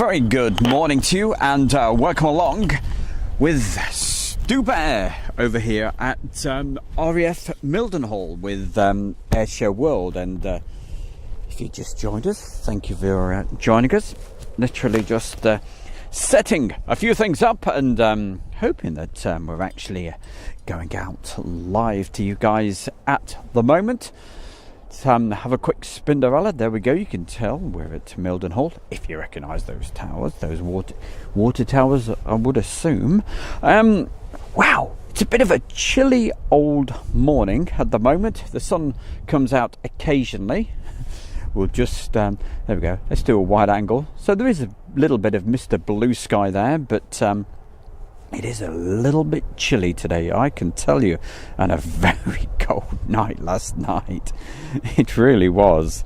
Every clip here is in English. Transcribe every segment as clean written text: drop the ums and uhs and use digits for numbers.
very good morning to you, and welcome along with Stu Bear over here at RAF Mildenhall with Airshow World. And if you just joined us, thank you for joining us. Literally just setting a few things up and hoping that we're actually going out live to you guys at the moment. Have a quick Spinderella. There we go. You can tell we're at Mildenhall, if you recognise those towers, those water towers, I would assume. Wow, it's a bit of a chilly old morning at the moment. The sun comes out occasionally. We'll just there we go. Let's do a wide angle. So there is a little bit of Mr. Blue Sky there, but it is a little bit chilly today, I can tell you, and a very cold night last night. It really was.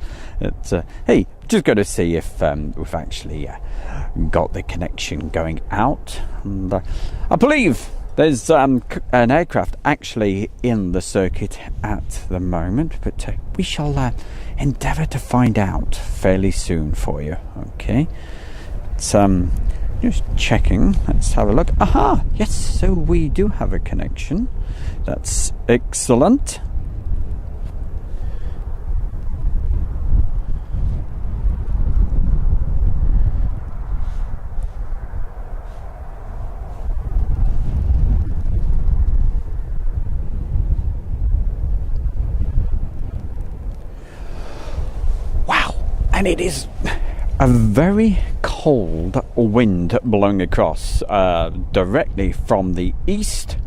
Hey, just got to see if we've actually got the connection going out. And I believe there's an aircraft actually in the circuit at the moment, but we shall endeavour to find out fairly soon for you. Okay, it's just checking. Let's have a look. Aha! Yes, so we do have a connection. That's excellent. Wow! And it is a very cold wind blowing across directly from the east,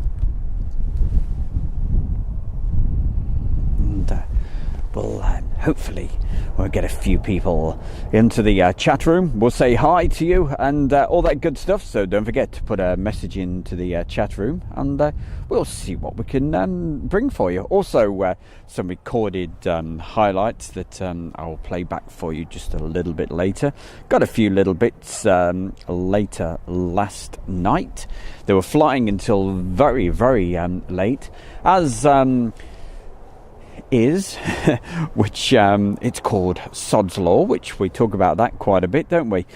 and hopefully we'll get a few people into the chat room. We'll say hi to you and all that good stuff, so don't forget to put a message into the chat room, and we'll see what we can bring for you. Also some recorded highlights that I'll play back for you just a little bit later. Got a few little bits later last night. They were flying until very, very late, as is which it's called Sod's Law, which we talk about that quite a bit, don't we?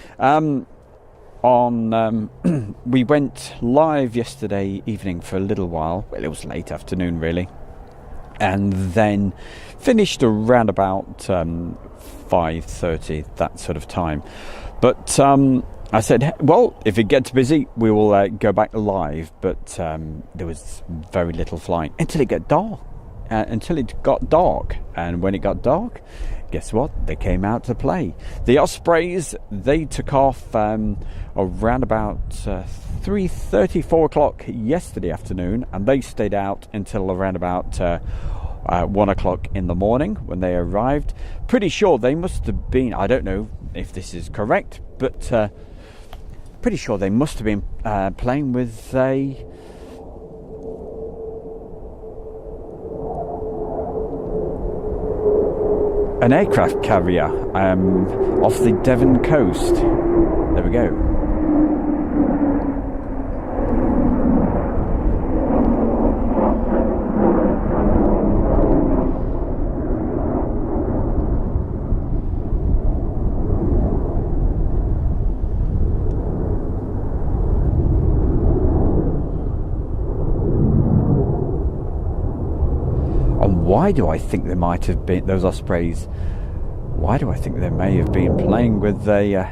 We went live yesterday evening for a little while. Well, it was late afternoon really, and then finished around about 5:30, that sort of time. But I said, well, if it gets busy, we will go back live. But there was very little flying until it got dark. And when it got dark, guess what? They came out to play. The Ospreys, they took off around about 3:30, 4 o'clock yesterday afternoon, and they stayed out until around about 1 o'clock in the morning when they arrived. Pretty sure they must have been, I don't know if this is correct, but pretty sure they must have been playing with an aircraft carrier off the Devon coast. There we go. Why do I think they might have been, those Ospreys, why do I think they may have been playing with a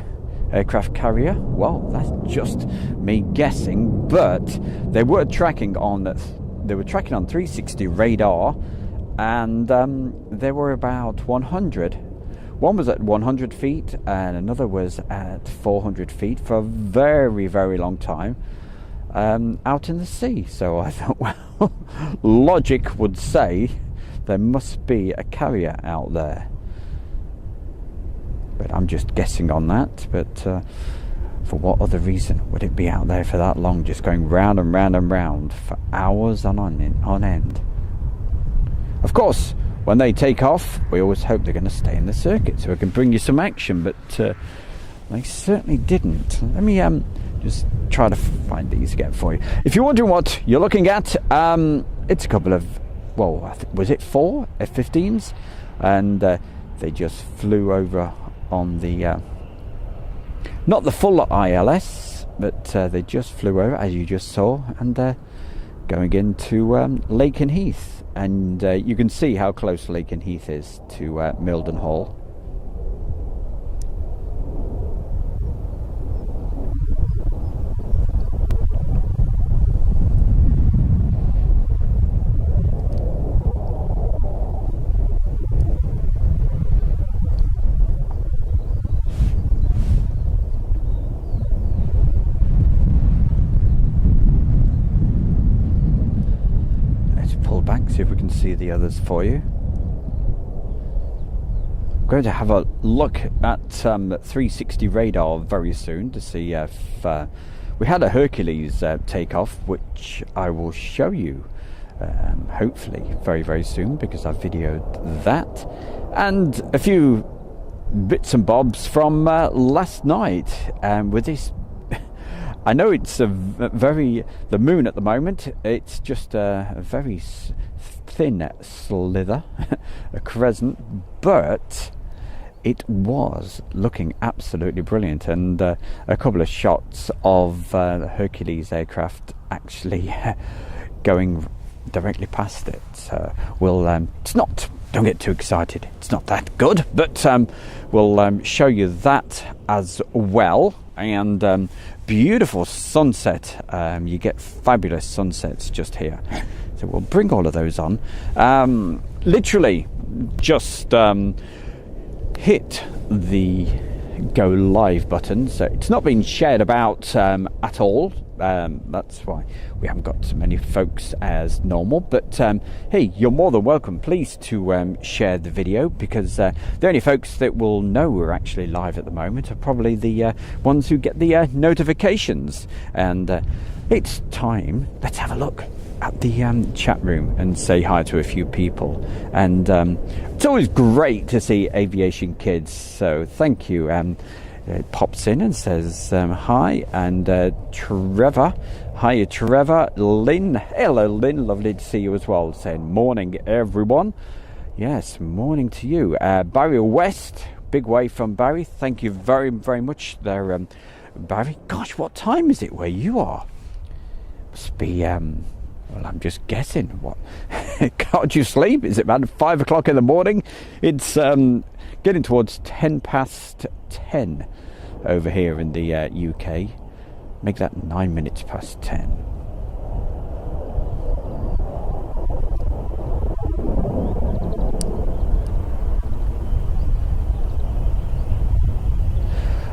aircraft carrier? Well, that's just me guessing, but they were tracking on 360 radar, and they were about 100. One was at 100 feet and another was at 400 feet for a very, very long time out in the sea. So I thought, well, logic would say there must be a carrier out there, but I'm just guessing on that. But for what other reason would it be out there for that long, just going round and round and round for hours on end? Of course, when they take off, we always hope they're going to stay in the circuit so we can bring you some action, but they certainly didn't. Let me just try to find these again for you. If you're wondering what you're looking at, it's a couple of, well, was it 4 F-15s? And they just flew over on the Not the full ILS, but they just flew over, as you just saw, and going into Lakenheath. And you can see how close Lakenheath is to Mildenhall. Back, see if we can see the others for you. I'm going to have a look at 360 radar very soon to see if we had a Hercules take off, which I will show you hopefully very, very soon, because I videoed that, and a few bits and bobs from last night with this. I know it's the moon at the moment, it's just a very thin slither, a crescent, but it was looking absolutely brilliant, and a couple of shots of the Hercules aircraft actually going directly past it. It's not, don't get too excited, it's not that good, but we'll show you that as well. And beautiful sunset, you get fabulous sunsets just here, so we'll bring all of those on. Literally just hit the go live button, so it's not been shared about at all. That's why we haven't got so many folks as normal, but hey, you're more than welcome, please, to share the video, because the only folks that will know we're actually live at the moment are probably the ones who get the notifications. And it's time, let's have a look at the chat room and say hi to a few people. And it's always great to see Aviation Kids, so thank you. It pops in and says hi, and Trevor, hiya Trevor. Lynn, hello Lynn, lovely to see you as well, saying morning everyone. Yes, morning to you. Barry West, big way from Barry, thank you very, very much there, Barry. Gosh, what time is it where you are? Must be well, I'm just guessing, what can't you sleep? Is it about 5 o'clock in the morning? It's getting towards 10 past 10 over here in the UK. Make that 9 minutes past 10.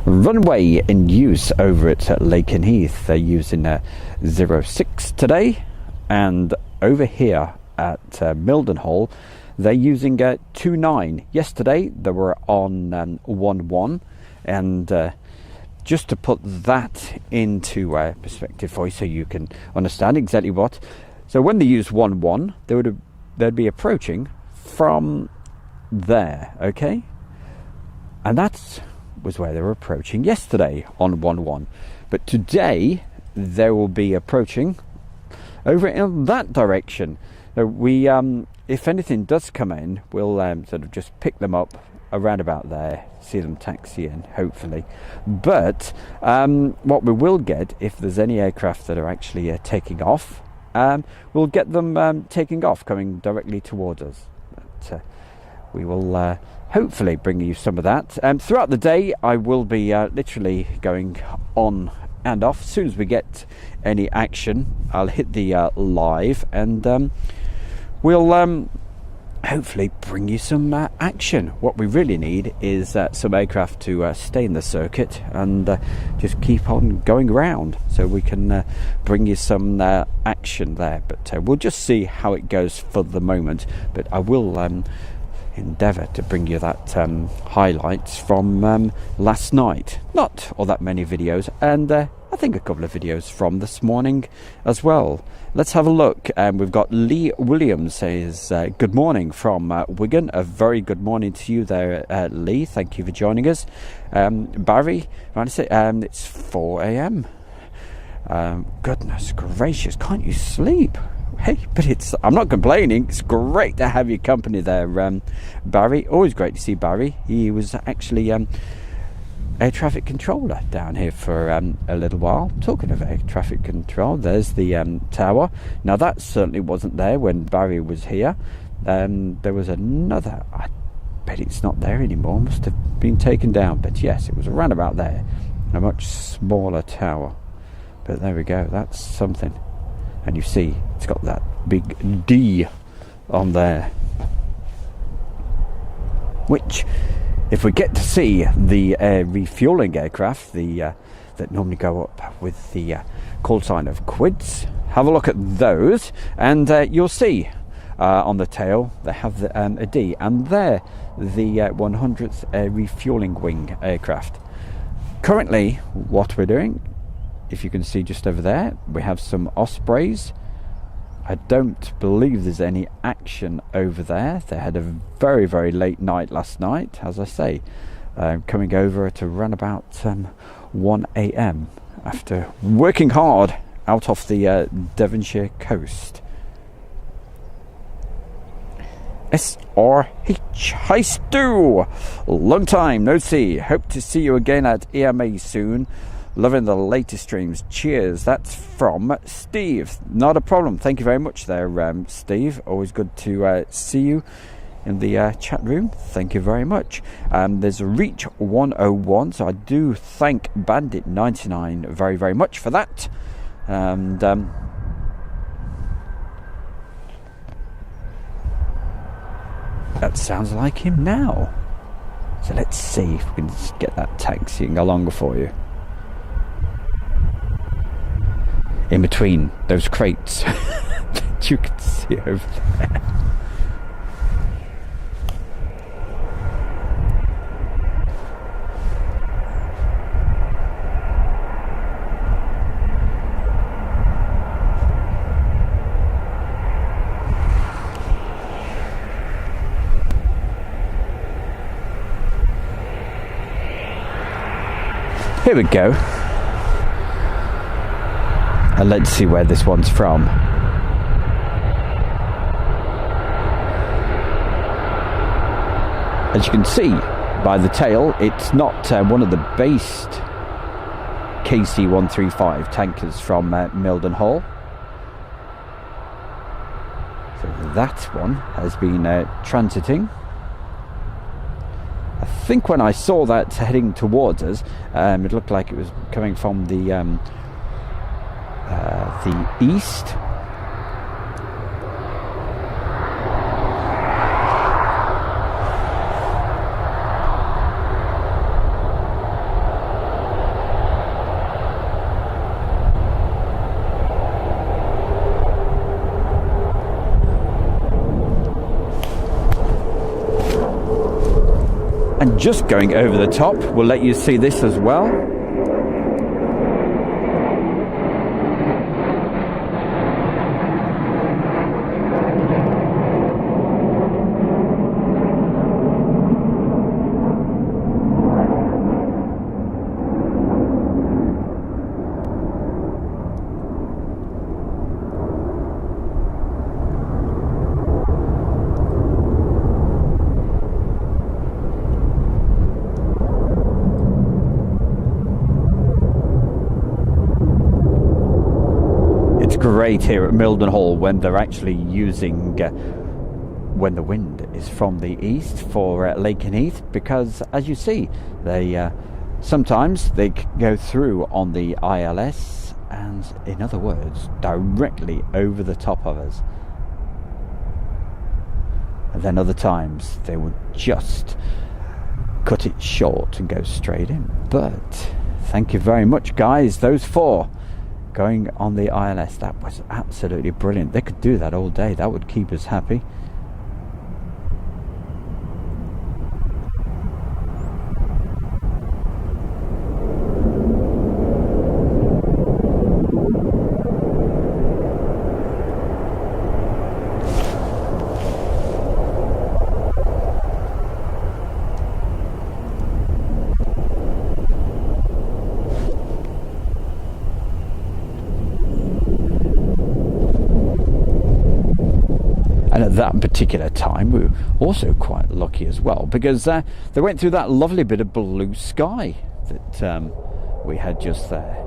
Runway in use over at Lakenheath. They're using 06 today, and over here at Mildenhall they're using 29. Yesterday they were on 11, and just to put that into perspective for you, so you can understand exactly what. So when they use 11, they'd be approaching from there, okay, and that was where they were approaching yesterday on 11. But today they will be approaching over in that direction. So we, if anything does come in, we'll sort of just pick them up around about there, see them taxi in, hopefully. But what we will get, if there's any aircraft that are actually taking off, we'll get them taking off, coming directly towards us. But we will hopefully bring you some of that. Throughout the day, I will be literally going on and off. As soon as we get any action, I'll hit the live, and we'll hopefully bring you some action. What we really need is some aircraft to stay in the circuit and just keep on going around, so we can bring you some action there. But we'll just see how it goes for the moment. But I will endeavour to bring you that highlights from last night. Not all that many videos, and I think a couple of videos from this morning as well. Let's have a look. We've got Lee Williams says good morning from Wigan. A very good morning to you there, Lee. Thank you for joining us. Barry, it's 4 a.m. Goodness gracious, can't you sleep? Hey, but I'm not complaining. It's great to have your company there, Barry. Always great to see Barry. He was actually air traffic controller down here for a little while. Talking of air traffic control, there's the tower. Now that certainly wasn't there when Barry was here. There was another, I bet it's not there anymore, must have been taken down, but yes, it was around about there. A much smaller tower, but there we go, that's something. And you see it's got that big D on there, which, if we get to see the refueling aircraft, that normally go up with the call sign of quids, have a look at those, and you'll see on the tail they have a D, and they're the 100th refueling wing aircraft. Currently, what we're doing, if you can see just over there, we have some Ospreys. I don't believe there's any action over there. They had a very, very late night last night, as I say, coming over at around about 1 a.m. after working hard out off the Devonshire coast. SRH, hi Stu! Long time no see. Hope to see you again at EMA soon. Loving the latest streams. Cheers. That's from Steve. Not a problem. Thank you very much there, Steve. Always good to see you in the chat room. Thank you very much. There's a Reach 101, so I do thank Bandit 99 very, very much for that. And that sounds like him now. So let's see if we can get that taxiing along for you. In between those crates that you can see over there. Here we go. And let's see where this one's from. As you can see by the tail, it's not one of the based KC-135 tankers from Mildenhall. So that one has been transiting. I think when I saw that heading towards us, it looked like it was coming from the east. And just going over the top, we'll let you see this as well. Great here at Mildenhall when they're actually using when the wind is from the east for Lakenheath, because as you see, they sometimes they go through on the ILS, and in other words directly over the top of us, and then other times they would just cut it short and go straight in. But thank you very much, guys, those four going on the ILS. That was absolutely brilliant. They could do that all day. That would keep us happy. And at that particular time, we were also quite lucky as well, because they went through that lovely bit of blue sky that we had just there.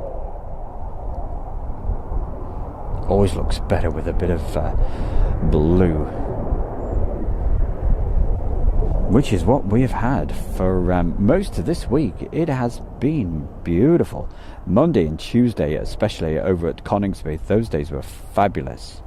Always looks better with a bit of blue, which is what we've had for most of this week. It has been beautiful. Monday and Tuesday, especially over at Coningsby, those days were fabulous.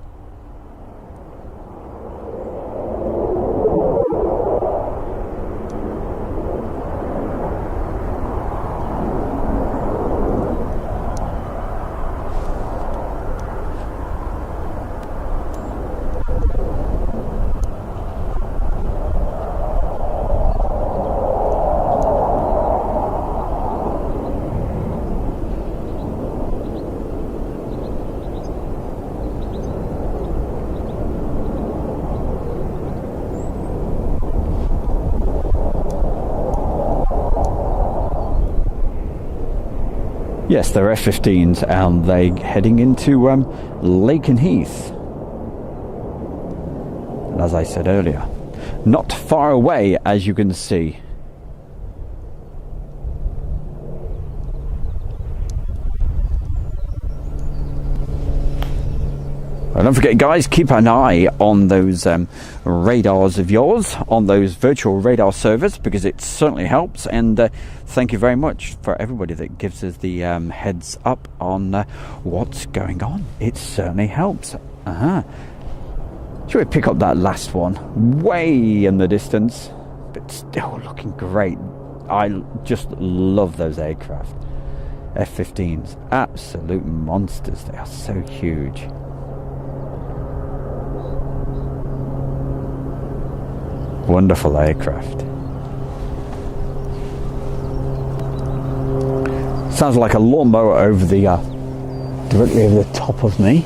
Yes, they're F-15s, and they're heading into Lakenheath. And as I said earlier, not far away, as you can see. And don't forget, guys, keep an eye on those radars of yours, on those virtual radar servers, because it certainly helps. And thank you very much for everybody that gives us the heads up on what's going on. It certainly helps. Should we pick up that last one? Way in the distance, but still looking great. I just love those aircraft. F-15s, absolute monsters. They are so huge. Wonderful aircraft. Sounds like a lawnmower over the directly over the top of me.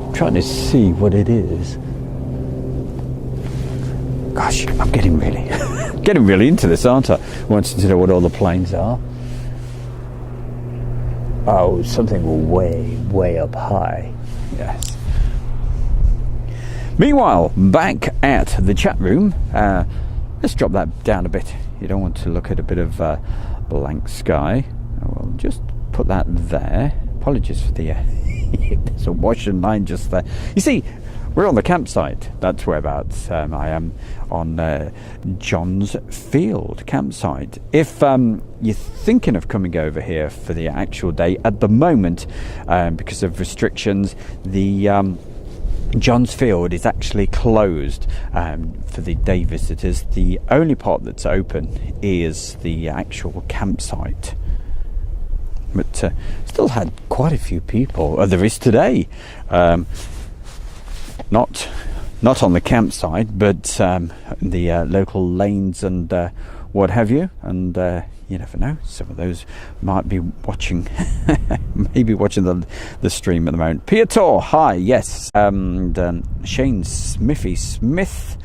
I'm trying to see what it is. Gosh, I'm getting really into this, aren't I? Wanting to know what all the planes are. Oh, something way up high. Yes. Meanwhile, back at the chat room, let's drop that down a bit. You don't want to look at a bit of blank sky. We'll just put that there. Apologies for the there's a washing line just there. You see, we're on the campsite. That's whereabouts I am, on John's Field campsite. If you're thinking of coming over here for the actual day, at the moment, because of restrictions, the John's Field is actually closed for the day visitors. The only part that's open is the actual campsite. But still had quite a few people. There is today. Not on the campsite, but the local lanes and what have you. And you never know, some of those might be watching maybe watching the stream at the moment. Piator, hi, yes. And Shane Smithy Smith,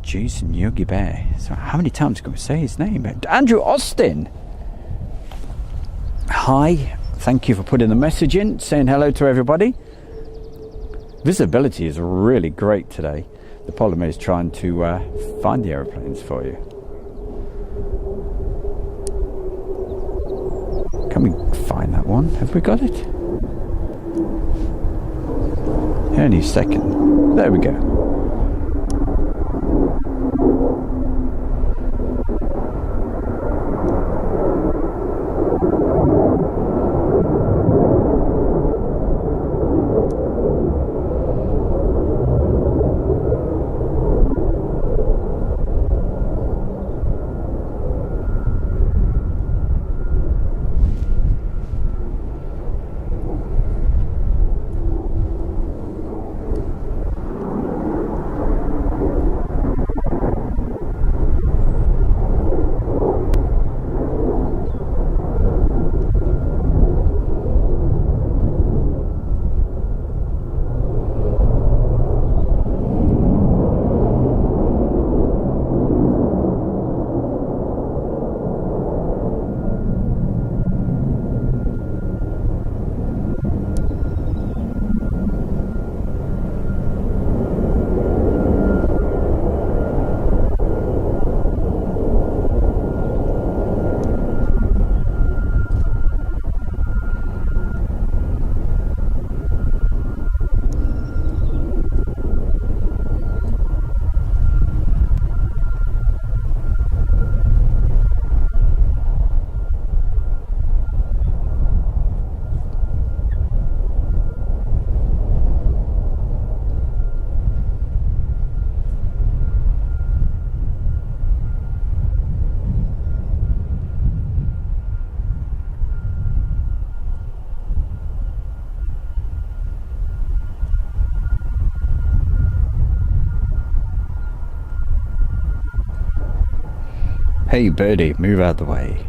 Jason Yogi Bear. So how many times can we say his name? Andrew Austin, hi, thank you for putting the message in, saying hello to everybody. Visibility is really great today. The problem is trying to find the aeroplanes for you. Can we find that one? Have we got it? Any second. There we go. Hey birdie, move out of the way.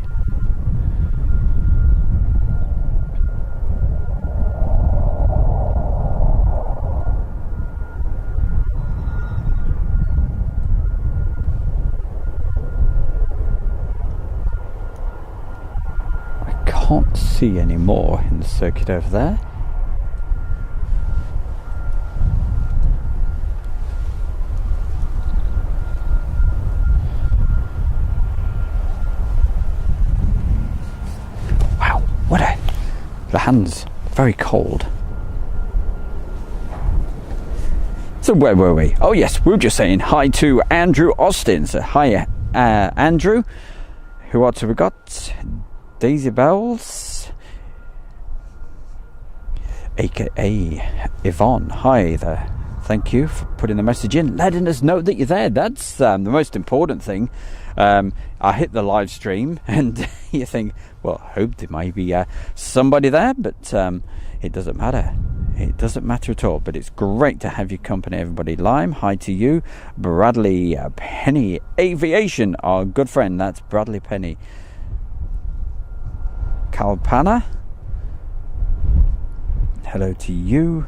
I can't see any more in the circuit over there. The hand's very cold. So where were we? Oh yes, we were just saying hi to Andrew Austin. So hi Andrew. Who else have we got? Daisy Bells, aka Yvonne. Hi there. Thank you for putting the message in, letting us know that you're there. That's the most important thing. I hit the live stream and you think, well, I hope there might be somebody there, but it doesn't matter. It doesn't matter at all. But it's great to have your company, everybody. Lime, hi to you. Bradley Penny Aviation, our good friend. That's Bradley Penny. Kalpana, hello to you.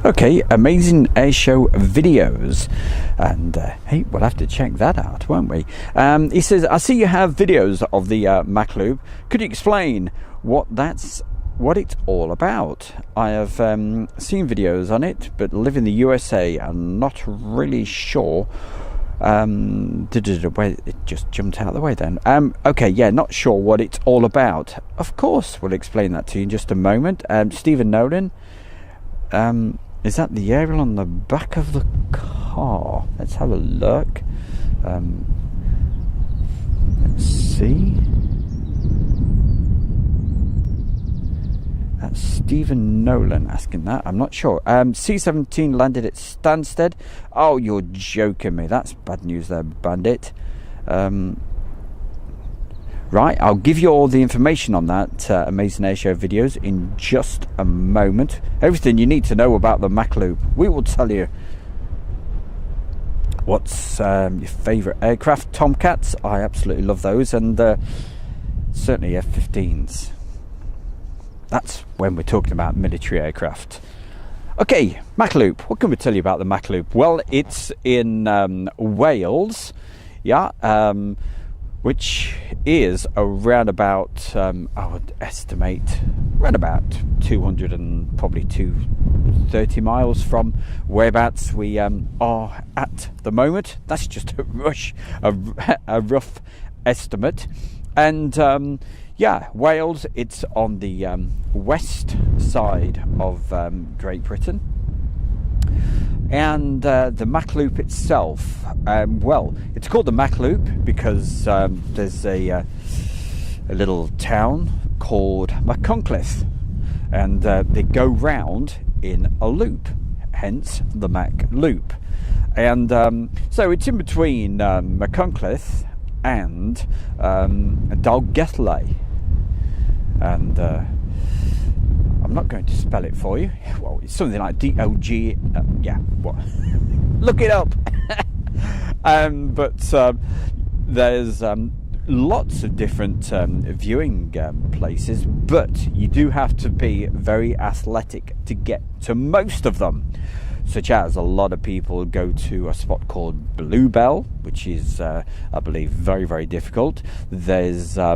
Okay, amazing airshow videos, and hey, we'll have to check that out, won't we? He says, I see you have videos of the Mach Loop. Could you explain what it's all about? I have seen videos on it, but live in the USA. I'm not really sure. It just jumped out of the way then. Okay, yeah, not sure what it's all about. Of course, we'll explain that to you in just a moment. Stephen Nolan. Is that the aerial on the back of the car? Let's have a look. Let's see. That's Stephen Nolan asking that. I'm not sure. C-17 landed at Stansted. Oh, you're joking me. That's bad news there, Bandit. Right, I'll give you all the information on that Amazing Airshow videos in just a moment. Everything you need to know about the Mach Loop. We will tell you. What's your favourite aircraft? Tomcats. I absolutely love those, and certainly F-15s. That's when we're talking about military aircraft. Okay, Mach Loop. What can we tell you about the Mach Loop? Well, it's in Wales. Yeah. Which is around about, I would estimate, around about 200 and probably 230 miles from whereabouts we are at the moment. That's just a rough estimate. And yeah, Wales, it's on the west side of Great Britain. And the Mach Loop itself, well, it's called the Mach Loop because there's a little town called Machynlleth, and they go round in a loop, hence the Mach Loop. And so it's in between Machynlleth and Dalgethley, and I'm not going to spell it for you. Well, it's something like D-O-G. Yeah, what? Look it up. But there's lots of different viewing places, but you do have to be very athletic to get to most of them. Such as a lot of people go to a spot called Bluebell, which is, I believe, very, very difficult. There's a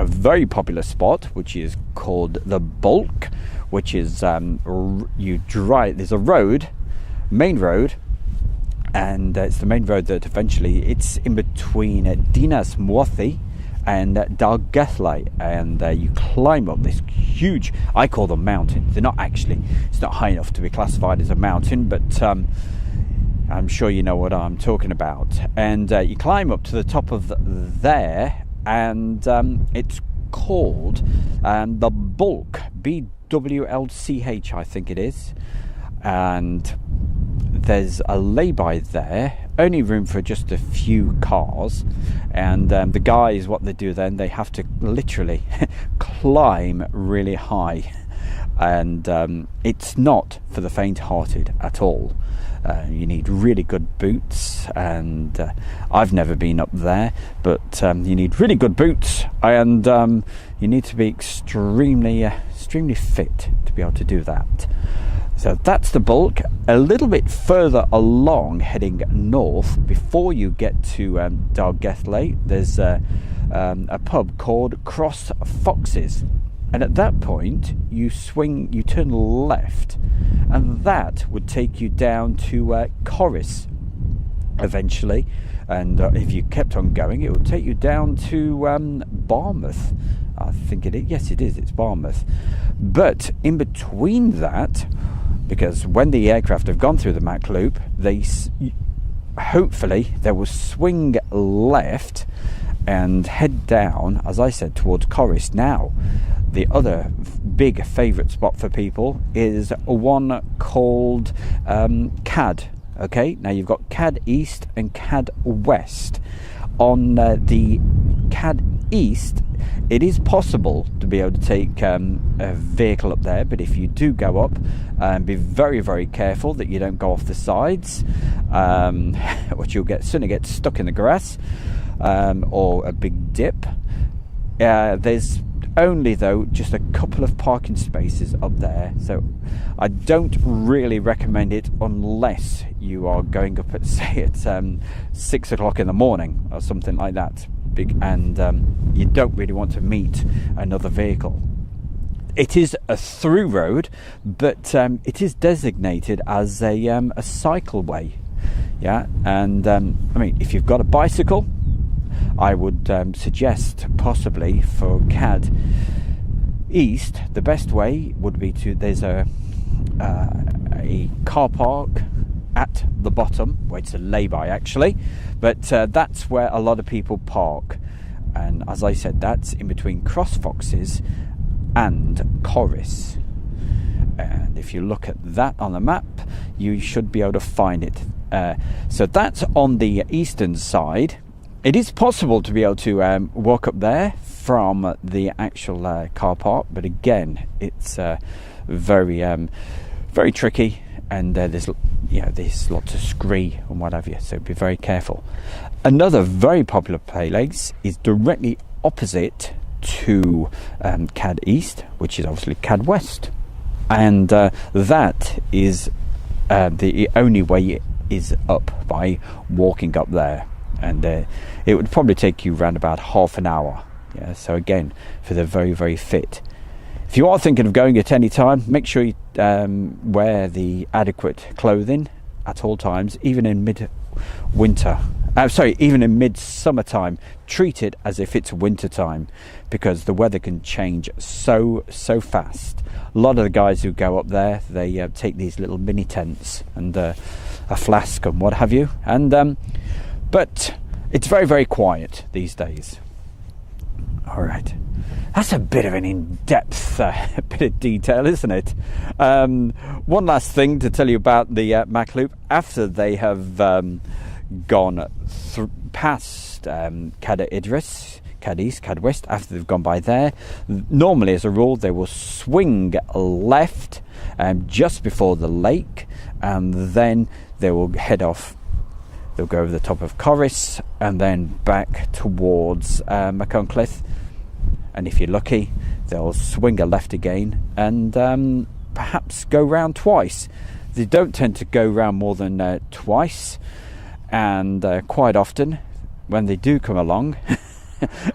very popular spot, which is called the Bulk, which is you drive. There's a road, main road, and it's the main road that eventually it's in between Dinas Morthi and Dalgethley, and you climb up this huge, I call them mountains. They're not actually, it's not high enough to be classified as a mountain, but I'm sure you know what I'm talking about. And you climb up to the top of there, and it's called the Bulk, BWLCH, I think it is. And there's a lay-by there, only room for just a few cars, and the guys, what they do then, they have to literally climb really high, and it's not for the faint-hearted at all. You need really good boots, and I've never been up there, but you need really good boots, and you need to be extremely fit to be able to do that. So that's the bulk. A little bit further along, heading north, before you get to Dargethley, there's a pub called Cross Foxes, and at that point you turn left, and that would take you down to Corris eventually, and if you kept on going, it would take you down to Barmouth. I think it is. Yes, it is. It's Barmouth. But in between that, because when the aircraft have gone through the Mach Loop, hopefully they will swing left and head down, as I said, towards Corris. Now, the other big favourite spot for people is one called CAD. Okay, now you've got CAD East and CAD West. On the CAD East, it is possible to be able to take a vehicle up there, but if you do go up, be very, very careful that you don't go off the sides, which you'll certainly get stuck in the grass, or a big dip. There's only, though, just a couple of parking spaces up there, so I don't really recommend it unless you are going up at, say, at 6 o'clock in the morning or something like that, and you don't really want to meet another vehicle. It is a through road, but it is designated as a cycleway. Yeah, and I mean, if you've got a bicycle, I would suggest possibly for CAD East, the best way would be there's a car park at the bottom, where it's a lay-by actually, but that's where a lot of people park, and as I said, that's in between Cross Foxes and Corris, and if you look at that on the map, you should be able to find it. So that's on the eastern side. It is possible to be able to walk up there from the actual car park, but again, it's very tricky, and there's lots of scree and what have you, so be very careful. Another very popular place is directly opposite to CAD East, which is obviously CAD West, and that is the only way is up by walking up there, and it would probably take you around about half an hour. Yeah, so again, for the very, very fit. If you are thinking of going at any time, make sure you wear the adequate clothing at all times, even in even in mid-summertime. Treat it as if it's winter time, because the weather can change so fast. A lot of the guys who go up there, they take these little mini tents and a flask and what have you, and but it's very, very quiet these days. All right, that's a bit of an in-depth bit of detail, isn't it? One last thing to tell you about the Mach Loop. After they have gone past CAD Idris, CAD East, CAD West, after they've gone by there, normally as a rule they will swing left just before the lake, and then they will head off. They'll go over the top of Corris and then back towards Machynlleth, and if you're lucky, they'll swing a left again and perhaps go round twice. They don't tend to go round more than twice, and quite often when they do come along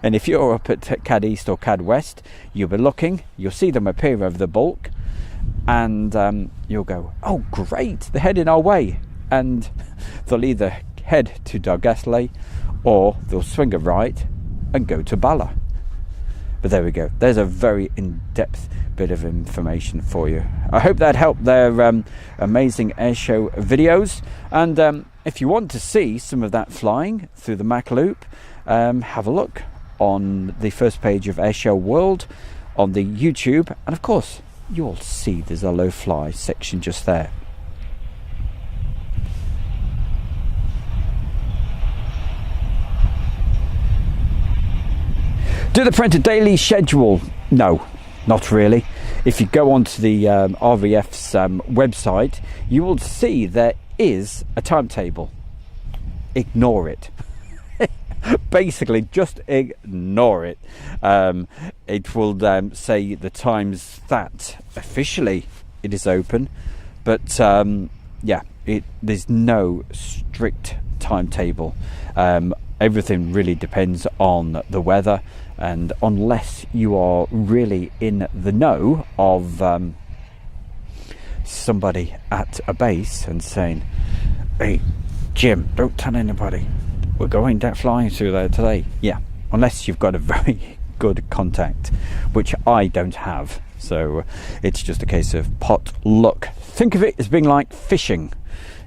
and if you're up at CAD East or CAD West, you'll be looking, you'll see them appear over the bulk, and you'll go, oh great, they're heading our way, and they'll either head to Dargethley or they'll swing a right and go to Bala. But there we go, there's a very in-depth bit of information for you. I hope that helped their amazing airshow videos, and if you want to see some of that flying through the Mach Loop, have a look on the first page of Airshow World on the YouTube, and of course you'll see there's a low fly section just there. Do the printer daily schedule? No, not really. If you go onto the RAF's website, you will see there is a timetable. Ignore it. Basically, just ignore it. It will say the times that officially it is open, but yeah, there's no strict timetable. Everything really depends on the weather, and unless you are really in the know of somebody at a base and saying, "Hey, Jim, don't tell anybody, we're going flying through there today." Yeah, unless you've got a very good contact, which I don't have. So it's just a case of pot luck. Think of it as being like fishing.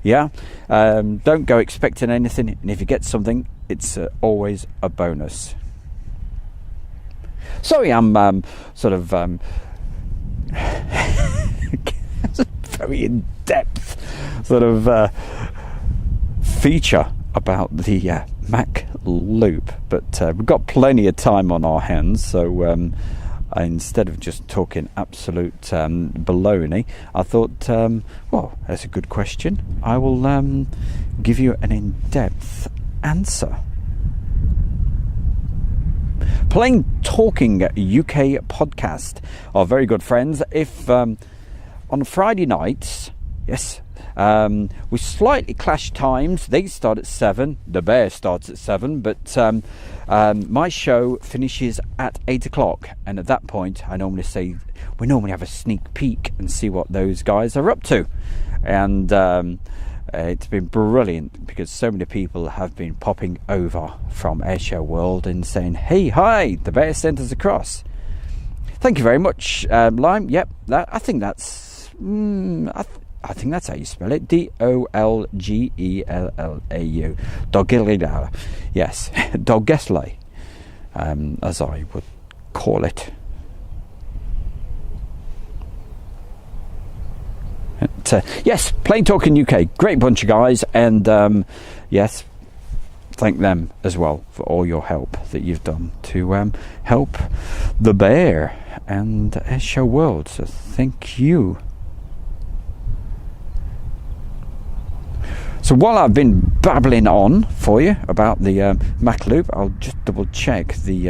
Yeah, don't go expecting anything, and if you get something, it's always a bonus. Sorry, I'm sort of very in-depth sort of feature about the Mac Loop, but we've got plenty of time on our hands, so instead of just talking absolute baloney, I thought, well, that's a good question. I will give you an in-depth answer. Plain Talking UK podcast are very good friends. If on Friday nights, yes, we slightly clash times. They start at 7, the Bear starts at 7, but my show finishes at 8 o'clock, and at that point I normally say we normally have a sneak peek and see what those guys are up to. And it's been brilliant because so many people have been popping over from Airshow World and saying, "Hey, hi, the Bear sent us across." Thank you very much, Lime. Yep, I think that's I think that's how you spell it. Dolgellau. Dolgellau. Yes, Dolgesley, as I would call it. But, yes, Plain Talking UK, great bunch of guys, and yes, thank them as well for all your help that you've done to help the Bear and Airshow World. So thank you. So while I've been babbling on for you about the Mac Loop, I'll just double check the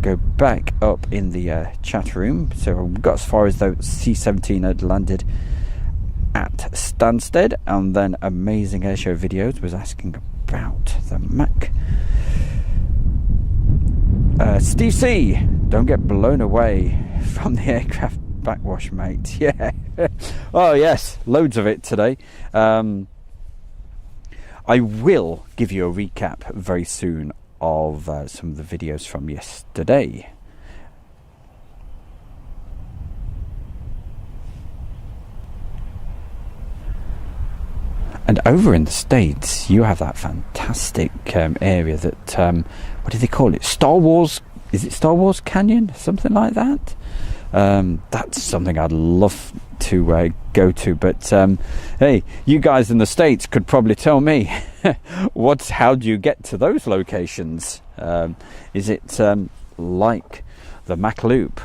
go back up in the chat room. So we got as far as though C-17 had landed at Stansted, and then Amazing Airshow Videos was asking about the Mac. Steve C, don't get blown away from the aircraft backwash, mate. Yeah. Oh yes, loads of it today. I will give you a recap very soon of some of the videos from yesterday. And over in the States, you have that fantastic area that, what do they call it? Star Wars? Is it Star Wars Canyon? Something like that? That's something I'd love to go to. But, hey, you guys in the States could probably tell me, how do you get to those locations? Is it like the Mac Loop?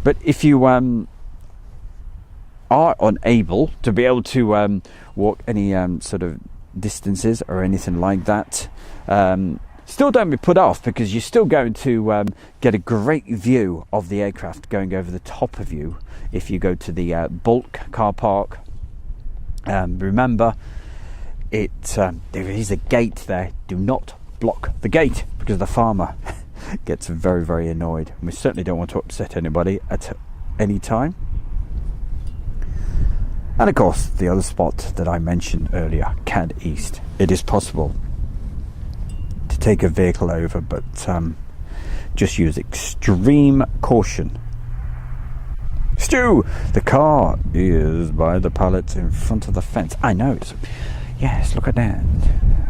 But if you are unable to be able to walk any sort of distances or anything like that, still don't be put off, because you're still going to get a great view of the aircraft going over the top of you if you go to the bulk car park. Remember, there is a gate there. Do not block the gate, because the farmer gets very, very annoyed. And we certainly don't want to upset anybody at any time. And of course, the other spot that I mentioned earlier, CAD East. It is possible to take a vehicle over, but just use extreme caution. Stu, the car is by the pallets in front of the fence. I know. Yes, look at that.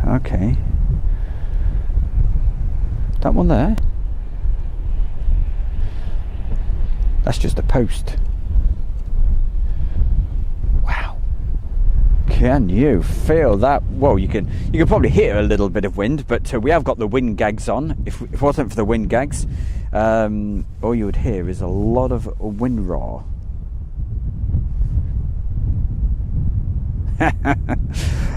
Okay. That one there? That's just a post. Wow. Can you feel that? Well, you can probably hear a little bit of wind, but we have got the wind gags on. If it wasn't for the wind gags, all you would hear is a lot of wind roar.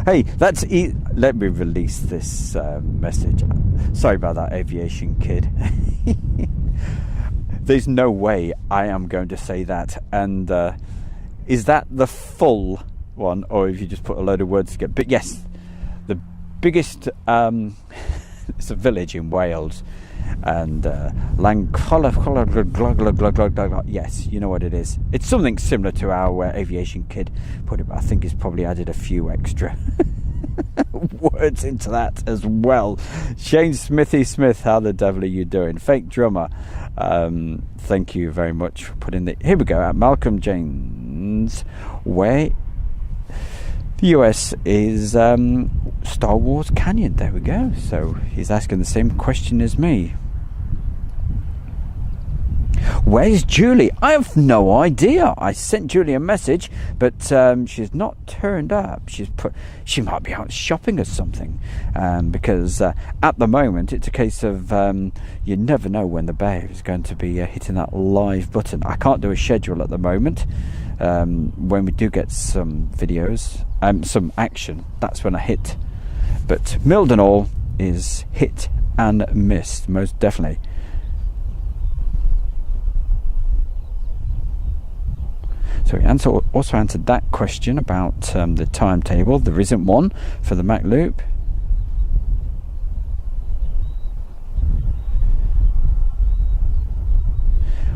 Hey, let me release this message. Sorry about that, aviation kid. There's no way I am going to say that. And is that the full one, or if you just put a load of words together? But yes, the biggest it's a village in Wales, and yes, you know what it is. It's something similar to our aviation kid put it, but I think he's probably added a few extra words into that as well. Shane Smithy Smith, how the devil are you doing? Fake drummer, thank you very much for putting the. Here we go, at Malcolm James, where the US is Star Wars Canyon. There we go. So he's asking the same question as me. Where's Julie? I have no idea. I sent Julie a message, but she's not turned up. She might be out shopping or something, because at the moment it's a case of you never know when the bear is going to be hitting that live button. I can't do a schedule at the moment. When we do get some videos, some action, that's when I hit. But Mildenhall is hit and missed, most definitely. So he also answered that question about the timetable. There isn't one for the Mac Loop.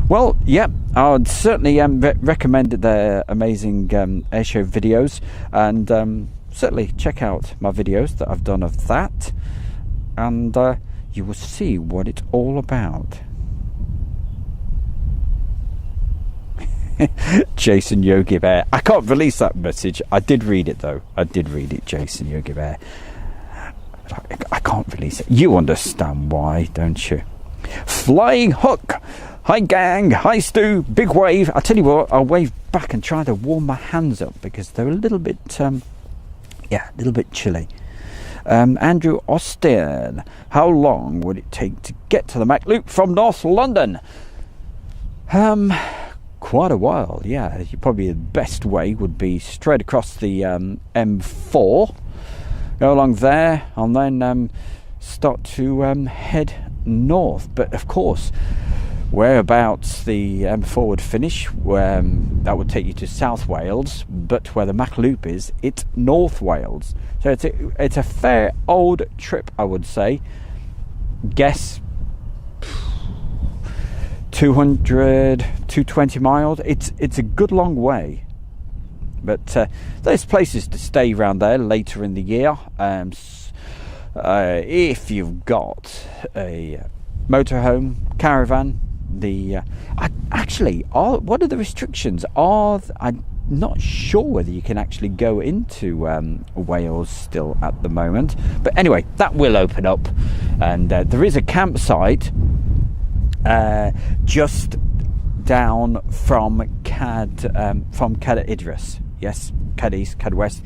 Well, yeah, I would certainly recommend their amazing airshow videos, and certainly check out my videos that I've done of that, and you will see what it's all about. Jason Yogi Bear. I can't release that message. I did read it though. I did read it, Jason Yogi Bear. I can't release it. You understand why, don't you? Flying Hook. Hi gang. Hi Stu. Big wave. I tell you what, I'll wave back and try to warm my hands up because they're a little bit a little bit chilly. Andrew Austin. How long would it take to get to the Mac Loop from North London? Quite a while, yeah. Probably the best way would be straight across the M4, go along there, and then start to head north. But of course, whereabouts the M4 would finish, that would take you to South Wales, but where the Mac Loop is, it's North Wales. So it's a fair old trip, I would say. Guess 200, 220 miles. It's a good long way, but there's places to stay around there later in the year, if you've got a motorhome, caravan. What are the restrictions? I'm not sure whether you can actually go into Wales still at the moment, but anyway, that will open up, and there is a campsite just down from Cad Idris. Yes, Cad East, Cad West.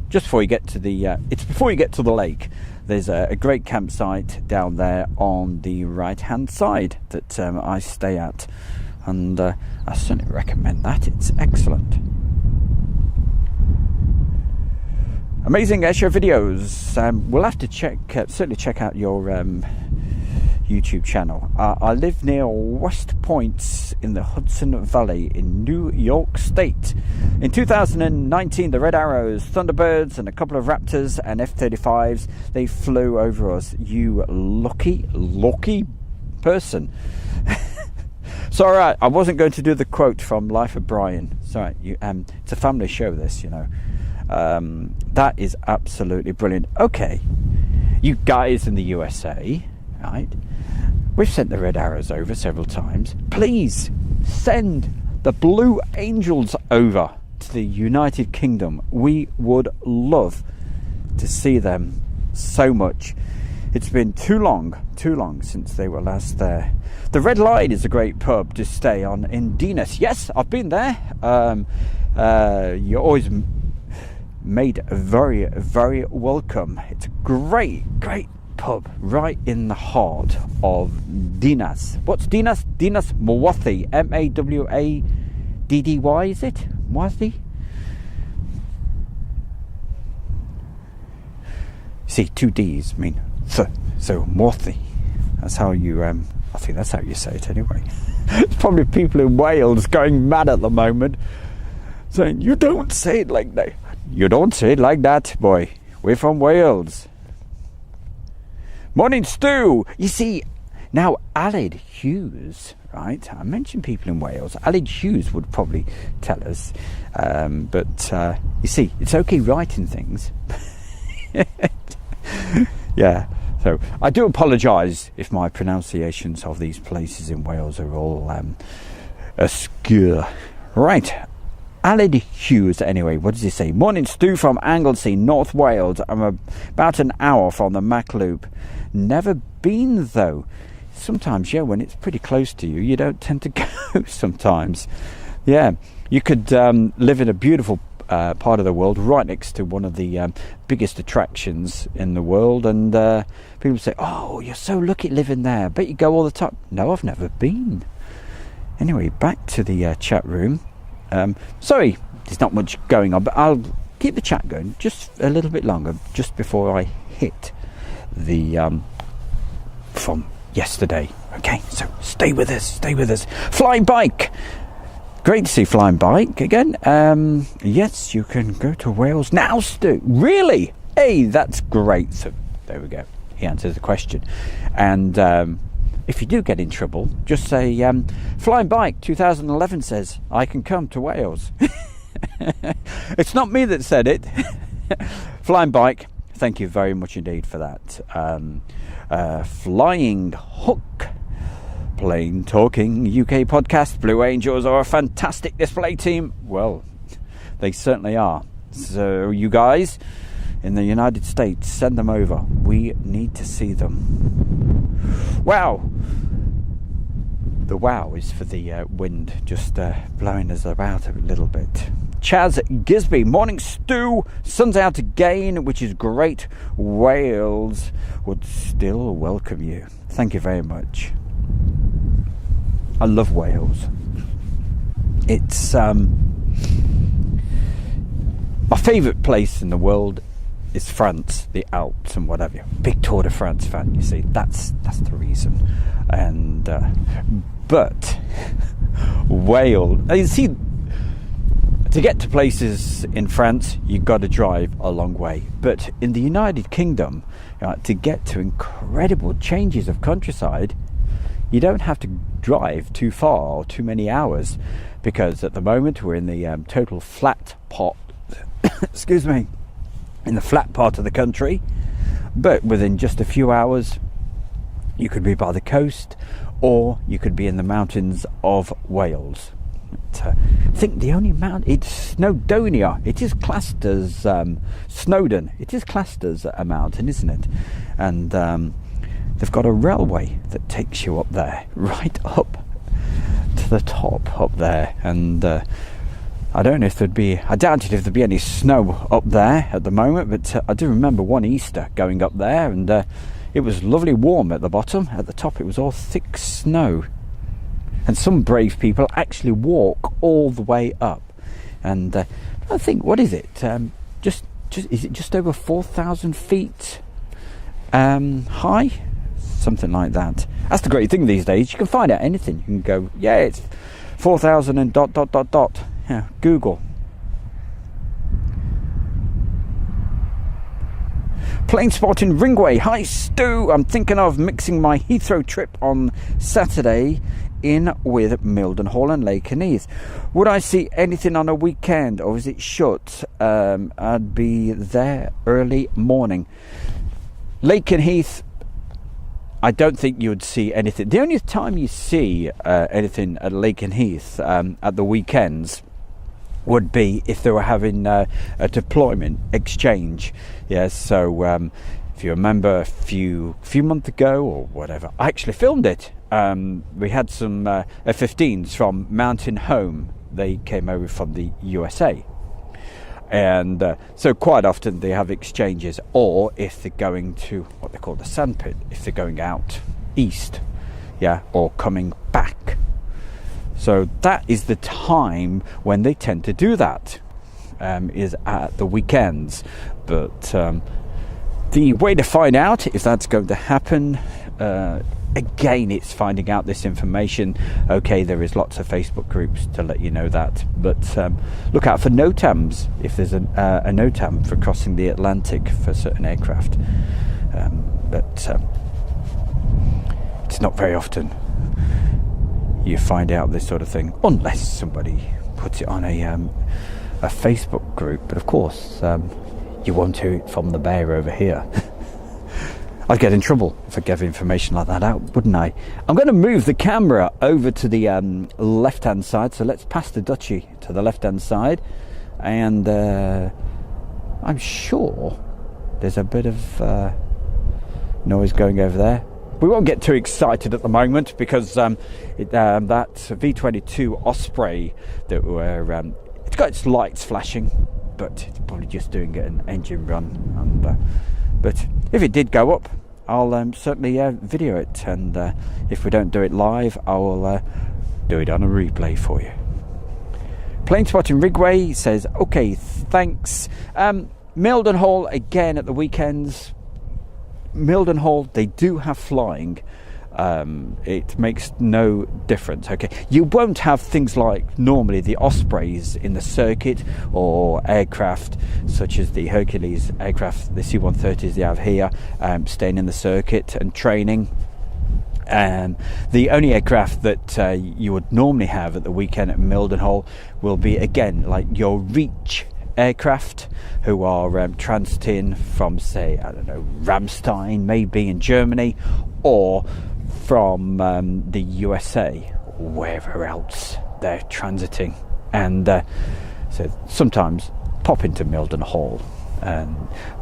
Just before you get to the, it's before you get to the lake. There's a great campsite down there on the right-hand side that I stay at, and I certainly recommend that. It's excellent. Amazing airshow videos. We'll have to certainly check out your YouTube channel. I live near West Point in the Hudson Valley in New York State. In 2019, the Red Arrows, Thunderbirds, and a couple of Raptors and F-35s, they flew over us. You lucky person. Sorry, I wasn't going to do the quote from Life of Brian. Sorry, it's a family show, this, you know. That is absolutely brilliant. Okay, you guys in the USA, right? We've sent the Red Arrows over several times. Please send the Blue Angels over to the United Kingdom. We would love to see them so much. It's been too long since they were last there. The Red Lion is a great pub to stay on in Dinas. Yes, I've been there. You always made very, very welcome. It's a great pub right in the heart of Dinas. What's Dinas? Dinas Mwathi, Mawddy, is it? Mwathi? See, 2 D's mean so Mwathi. That's how you I think that's how you say it anyway. There's probably people in Wales going mad at the moment, saying, you don't say it like that. You don't say it like that, boy. We're from Wales. Morning, Stu. You see, now Aled Hughes, right? I mentioned people in Wales. Aled Hughes would probably tell us. But you see, it's okay writing things. Yeah. So I do apologise if my pronunciations of these places in Wales are all obscure. Right. Aled Hughes, anyway, what does he say? Morning, Stu from Anglesey, North Wales. I'm about an hour from the Mac Loop. Never been, though. Sometimes, yeah, when it's pretty close to you, you don't tend to go sometimes. Yeah, you could live in a beautiful part of the world right next to one of the biggest attractions in the world, and people say, oh, you're so lucky living there. Bet you go all the time. No, I've never been. Anyway, back to the chat room. Sorry, there's not much going on, but I'll keep the chat going just a little bit longer, just before I hit the from yesterday. Okay, so stay with us. Flying Bike, great to see Flying Bike again. Yes, you can go to Wales now, Stu. Really? Hey, that's great. So there we go, he answers the question. And if you do get in trouble, just say, Flying Bike 2011 says I can come to Wales. It's not me that said it. Flying Bike, thank you very much indeed for that. Flying Hook, Plain Talking UK podcast. Blue Angels are a fantastic display team. Well, they certainly are. So you guys in the United States, send them over. We need to see them. Wow. The wow is for the wind just blowing us about a little bit. Chaz Gisby, morning Stu. Sun's out again, which is great. Wales would still welcome you. Thank you very much. I love Wales. It's my favourite place in the world is France, the Alps and whatever. Big Tour de France fan, you see. That's the reason. And but Wales, you see, to get to places in France, you've got to drive a long way. But in the United Kingdom, to get to incredible changes of countryside, you don't have to drive too far or too many hours, because at the moment we're in the total flat part. Excuse me. In the flat part of the country, but within just a few hours you could be by the coast, or you could be in the mountains of Wales. But, I think the only mountain, it's Snowdonia. It is classed as Snowdon. It is classed as a mountain, isn't it? And they've got a railway that takes you up there, right up to the top up there. And I don't know if I doubted if there'd be any snow up there at the moment, but I do remember one Easter going up there, and it was lovely warm at the bottom. At the top it was all thick snow, and some brave people actually walk all the way up. And I think, what is it, just is it just over 4,000 feet high, something like that. That's the great thing these days, you can find out anything. You can go, yeah, it's 4,000 and ... Yeah, Google. Plane spot in Runway. Hi Stu, I'm thinking of mixing my Heathrow trip on Saturday in with Mildenhall and Lakenheath. Would I see anything on a weekend, or is it shut? I'd be there early morning. Lakenheath, I don't think you would see anything. The only time you see anything at Lakenheath at the weekends would be if they were having a deployment exchange. Yes, so if you remember a few months ago or whatever, I actually filmed it. We had some F-15s from Mountain Home. They came over from the USA. And so quite often they have exchanges, or if they're going to what they call the sandpit, if they're going out east, yeah, or coming back. So that is the time when they tend to do that, is at the weekends. But the way to find out if that's going to happen, again, it's finding out this information. Okay, there is lots of Facebook groups to let you know that, but look out for NOTAMs if there's a NOTAM for crossing the Atlantic for certain aircraft. But it's not very often you find out this sort of thing, unless somebody puts it on a Facebook group. But of course, you won't hear it from the bear over here. I'd get in trouble if I gave information like that out, wouldn't I? I'm going to move the camera over to the left-hand side. So let's pass the Dutchie to the left-hand side. And I'm sure there's a bit of noise going over there. We won't get too excited at the moment because that V-22 Osprey that were... it's got its lights flashing, but it's probably just doing an engine run. And, but if it did go up, I'll certainly video it, and if we don't do it live, I will do it on a replay for you. Plane Spotting Rigway says, okay, thanks. Mildenhall again at the weekends. Mildenhall, they do have flying. It makes no difference. Okay, you won't have things like normally the Ospreys in the circuit, or aircraft such as the Hercules aircraft, the C-130s they have here, staying in the circuit and training. The only aircraft that you would normally have at the weekend at Mildenhall will be, again, like your Reach aircraft, who are transiting from, say, I don't know, Ramstein, maybe in Germany, or from the USA, or wherever else they're transiting. And so sometimes pop into Mildenhall,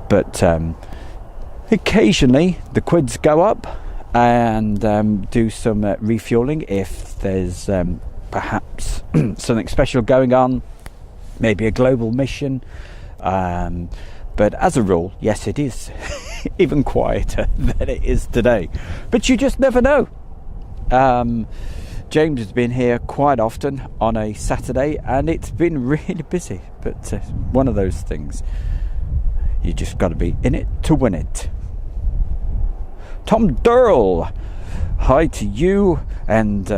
but occasionally the quids go up and do some refueling if there's perhaps something special going on, maybe a global mission. But as a rule, yes, it is even quieter than it is today. But you just never know. James has been here quite often on a Saturday, and it's been really busy. But one of those things, you just got to be in it to win it. Tom Durrell, hi to you. And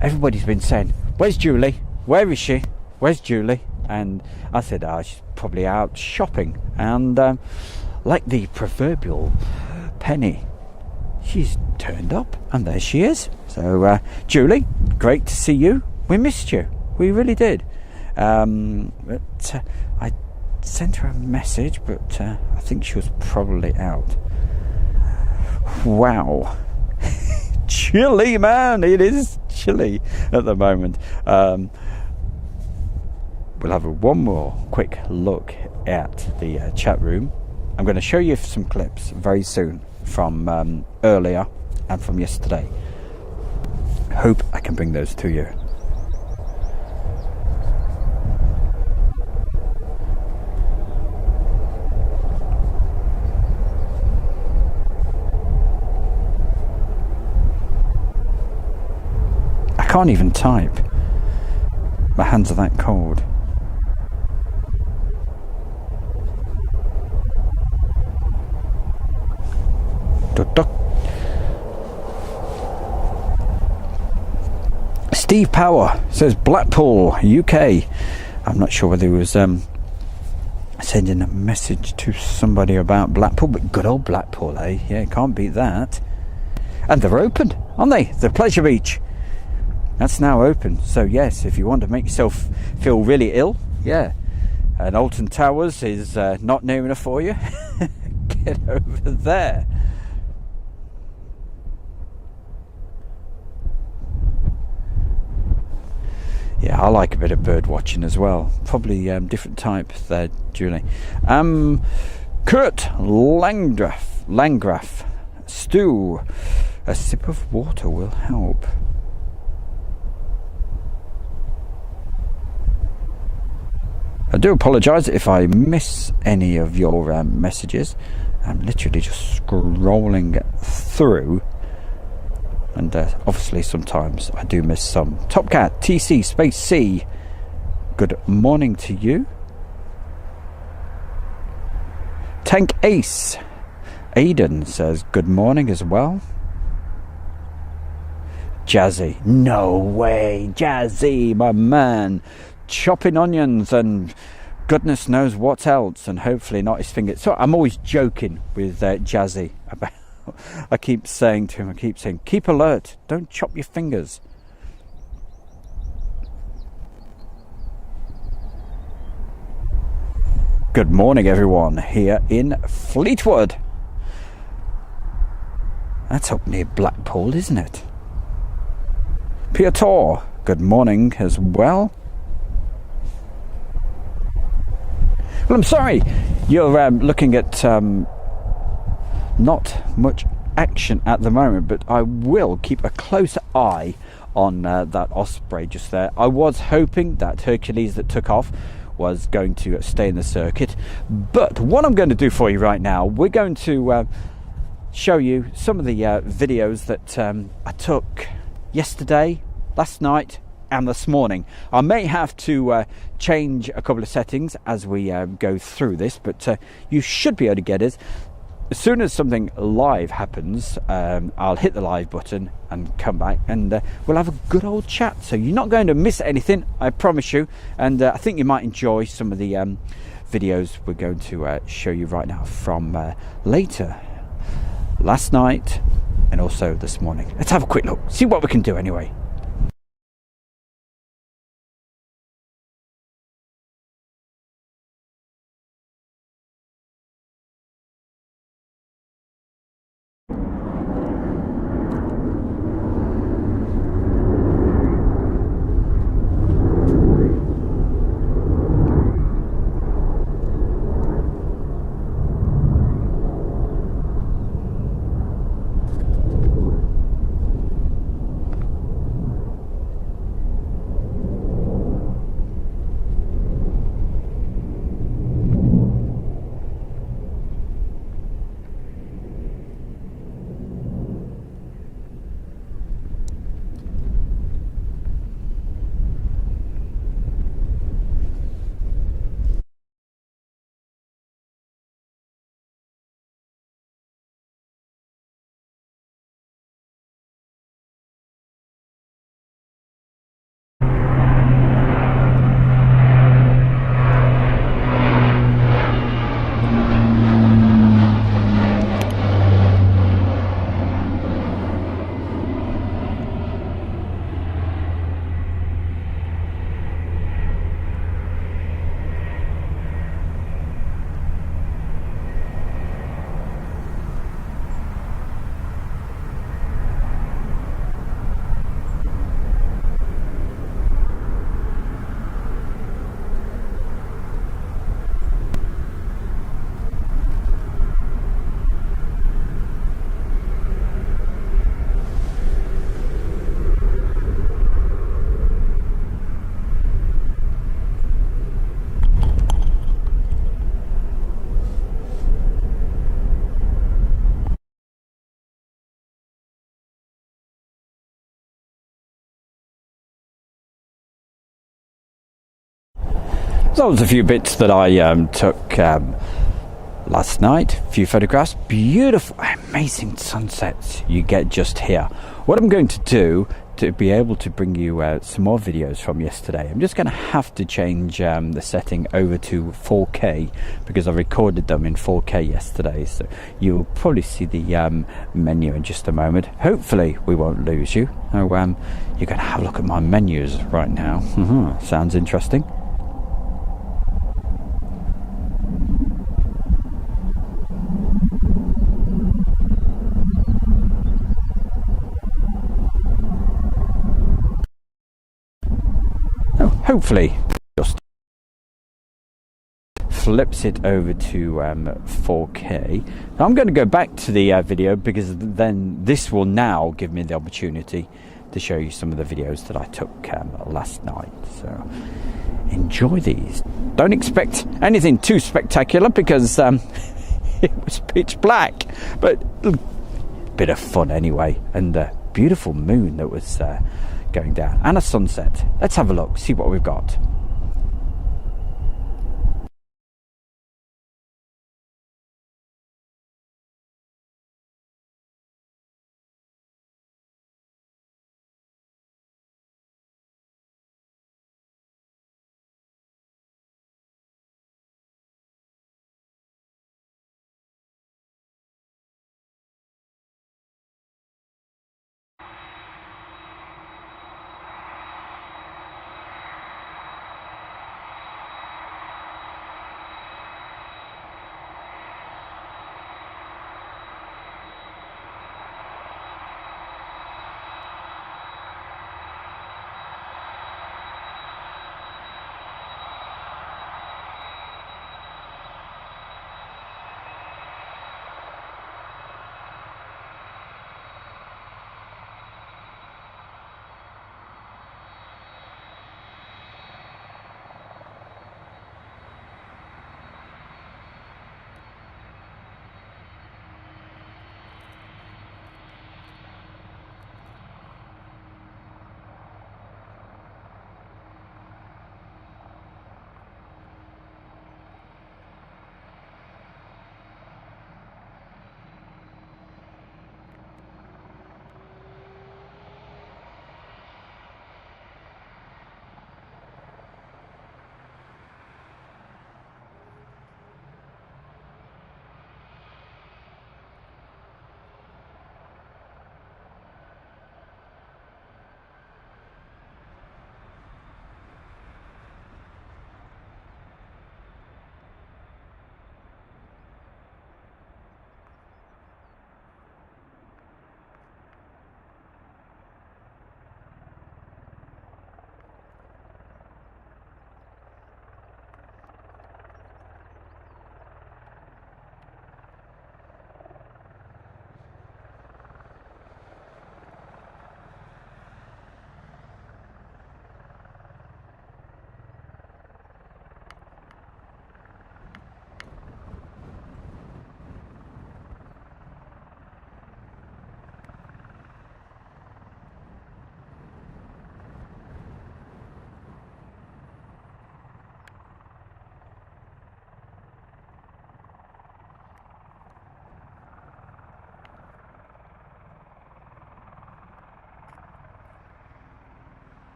everybody's been saying, where's Julie? Where is she? Where's Julie? And I said, she's probably out shopping. And like the proverbial penny, she's turned up, and there she is. So Julie, great to see you. We missed you, we really did. But I sent her a message, but I think she was probably out. Wow. Chilly, man, it is chilly at the moment. We'll have one more quick look at the chat room. I'm going to show you some clips very soon from earlier and from yesterday. Hope I can bring those to you. I can't even type. My hands are that cold. Steve Power says Blackpool, UK. I'm not sure whether he was sending a message to somebody about Blackpool, but good old Blackpool, eh? Yeah, can't beat that. And they're open, aren't they? The Pleasure Beach. That's now open. So yes, if you want to make yourself feel really ill, yeah, and Alton Towers is not near enough for you, get over there. Yeah, I like a bit of bird watching as well. Probably different type there, Julie. Kurt Langgraf. Stu, a sip of water will help. do apologise if I miss any of your messages. I'm literally just scrolling through, and obviously sometimes I do miss some. Topcat TC Space C, good morning to you. Tank Ace Aiden says good morning as well. Jazzy, no way, Jazzy, my man, chopping onions and goodness knows what else, and hopefully not his fingers. So I'm always joking with Jazzy about. I keep saying to him, keep alert, don't chop your fingers. Good morning, everyone, here in Fleetwood. That's up near Blackpool, isn't it? Piotr, good morning as well. Well, I'm sorry, you're looking at not much action at the moment, but I will keep a close eye on that Osprey just there. I was hoping that Hercules that took off was going to stay in the circuit, but what I'm going to do for you right now, we're going to show you some of the videos that I took yesterday, last night and this morning. I may have to change a couple of settings as we go through this, but you should be able to get it. As soon as something live happens, I'll hit the live button and come back, and we'll have a good old chat. So you're not going to miss anything, I promise you. And I think you might enjoy some of the videos we're going to show you right now from later, last night and also this morning. Let's have a quick look, see what we can do anyway. So there's a few bits that I took last night, a few photographs, beautiful, amazing sunsets you get just here. What I'm going to do to be able to bring you some more videos from yesterday, I'm just going to have to change the setting over to 4K because I recorded them in 4K yesterday, so you'll probably see the menu in just a moment. Hopefully we won't lose you. So you're going to have a look at my menus right now. Sounds interesting. Hopefully just flips it over to 4K. Now I'm going to go back to the video because then this will now give me the opportunity to show you some of the videos that I took last night. So enjoy these. Don't expect anything too spectacular because it was pitch black, but a bit of fun anyway, and a beautiful moon that was going down, and a sunset. Let's have a look, see what we've got.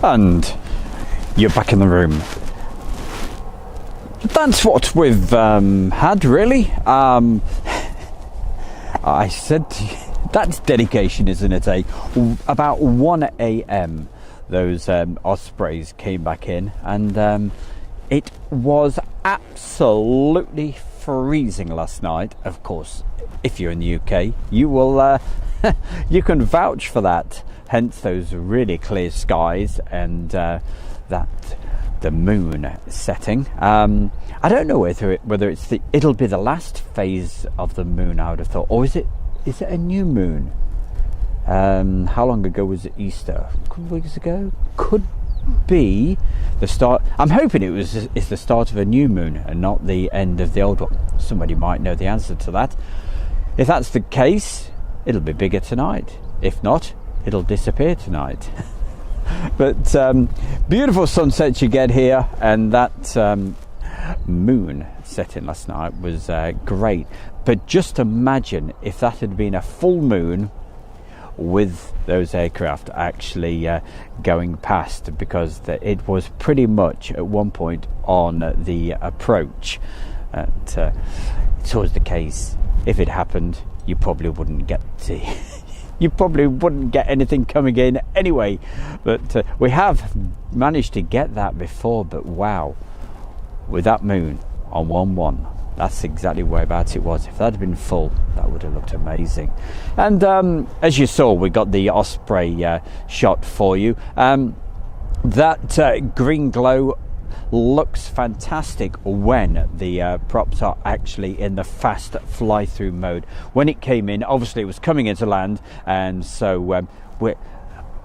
and you're back in the room. That's what we've had, really. I said to you, that's dedication, isn't it? About 1 a.m. those Ospreys came back in, and it was absolutely freezing last night. Of course, if you're in the UK, you will you can vouch for that. Hence those really clear skies and that the moon setting. I don't know whether it'll be the last phase of the moon, I would have thought, or is it a new moon? How long ago was it Easter? A couple of weeks ago? Could be the start. I'm hoping it's the start of a new moon and not the end of the old one. Somebody might know the answer to that. If that's the case, it'll be bigger tonight. If not, it'll disappear tonight. But beautiful sunsets you get here, and that moon setting last night was great. But just imagine if that had been a full moon with those aircraft actually going past, because it was pretty much at one point on the approach. It's always the case. If it happened, you probably wouldn't get anything coming in anyway. But we have managed to get that before. But wow, with that moon on 1-1, that's exactly whereabouts it was. If that had been full, that would have looked amazing. And as you saw, we got the Osprey shot for you. That green glow looks fantastic when the props are actually in the fast fly-through mode. When it came in, obviously it was coming into land, and so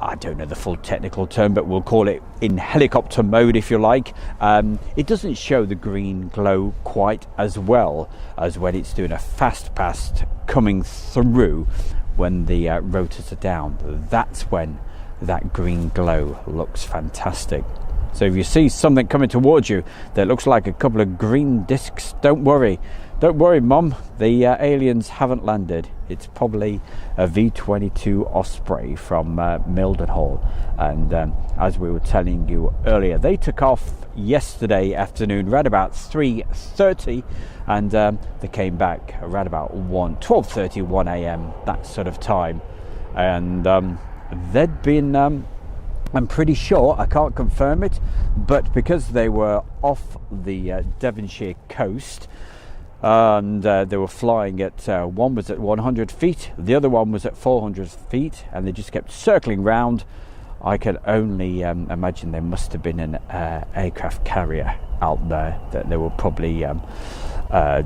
I don't know the full technical term, but we'll call it in helicopter mode if you like. It doesn't show the green glow quite as well as when it's doing a fast pass coming through when the rotors are down. That's when that green glow looks fantastic. So if you see something coming towards you that looks like a couple of green discs, don't worry, Mum, the aliens haven't landed. It's probably a V-22 Osprey from Mildenhall, and as we were telling you earlier, they took off yesterday afternoon around about 3:30, and they came back around about 12:30, 1 a.m, that sort of time, and they'd been I'm pretty sure, I can't confirm it, but because they were off the Devonshire coast, and they were flying at one was at 100 feet, the other one was at 400 feet, and they just kept circling round. I can only imagine there must have been an aircraft carrier out there that they were probably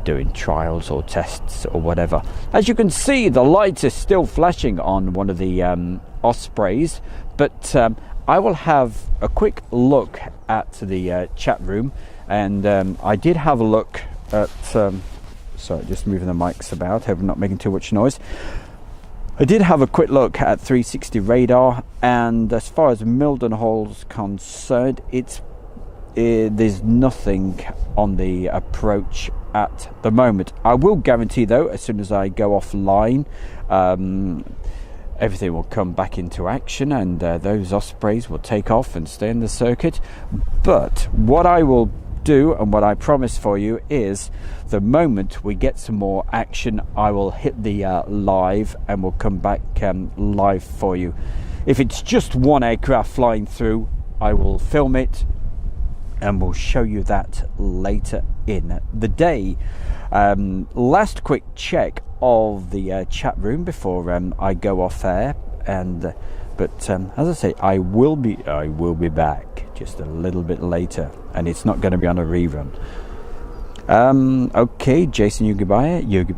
doing trials or tests or whatever. As you can see, the lights are still flashing on one of the Ospreys, but I will have a quick look at the chat room, and I did have a look at sorry, just moving the mics about, hope I'm not making too much noise. I did have a quick look at 360 radar, and as far as Mildenhall's concerned, there's nothing on the approach at the moment. I will guarantee though, as soon as I go offline, everything will come back into action, and those Ospreys will take off and stay in the circuit. But what I will do, and what I promise for you, is the moment we get some more action, I will hit the live, and we'll come back live for you. If it's just one aircraft flying through, I will film it, and we'll show you that later in the day. Last quick check of the chat room before I go off air, and but as I say, I will be back just a little bit later, and it's not going to be on a rerun. Okay, Jason,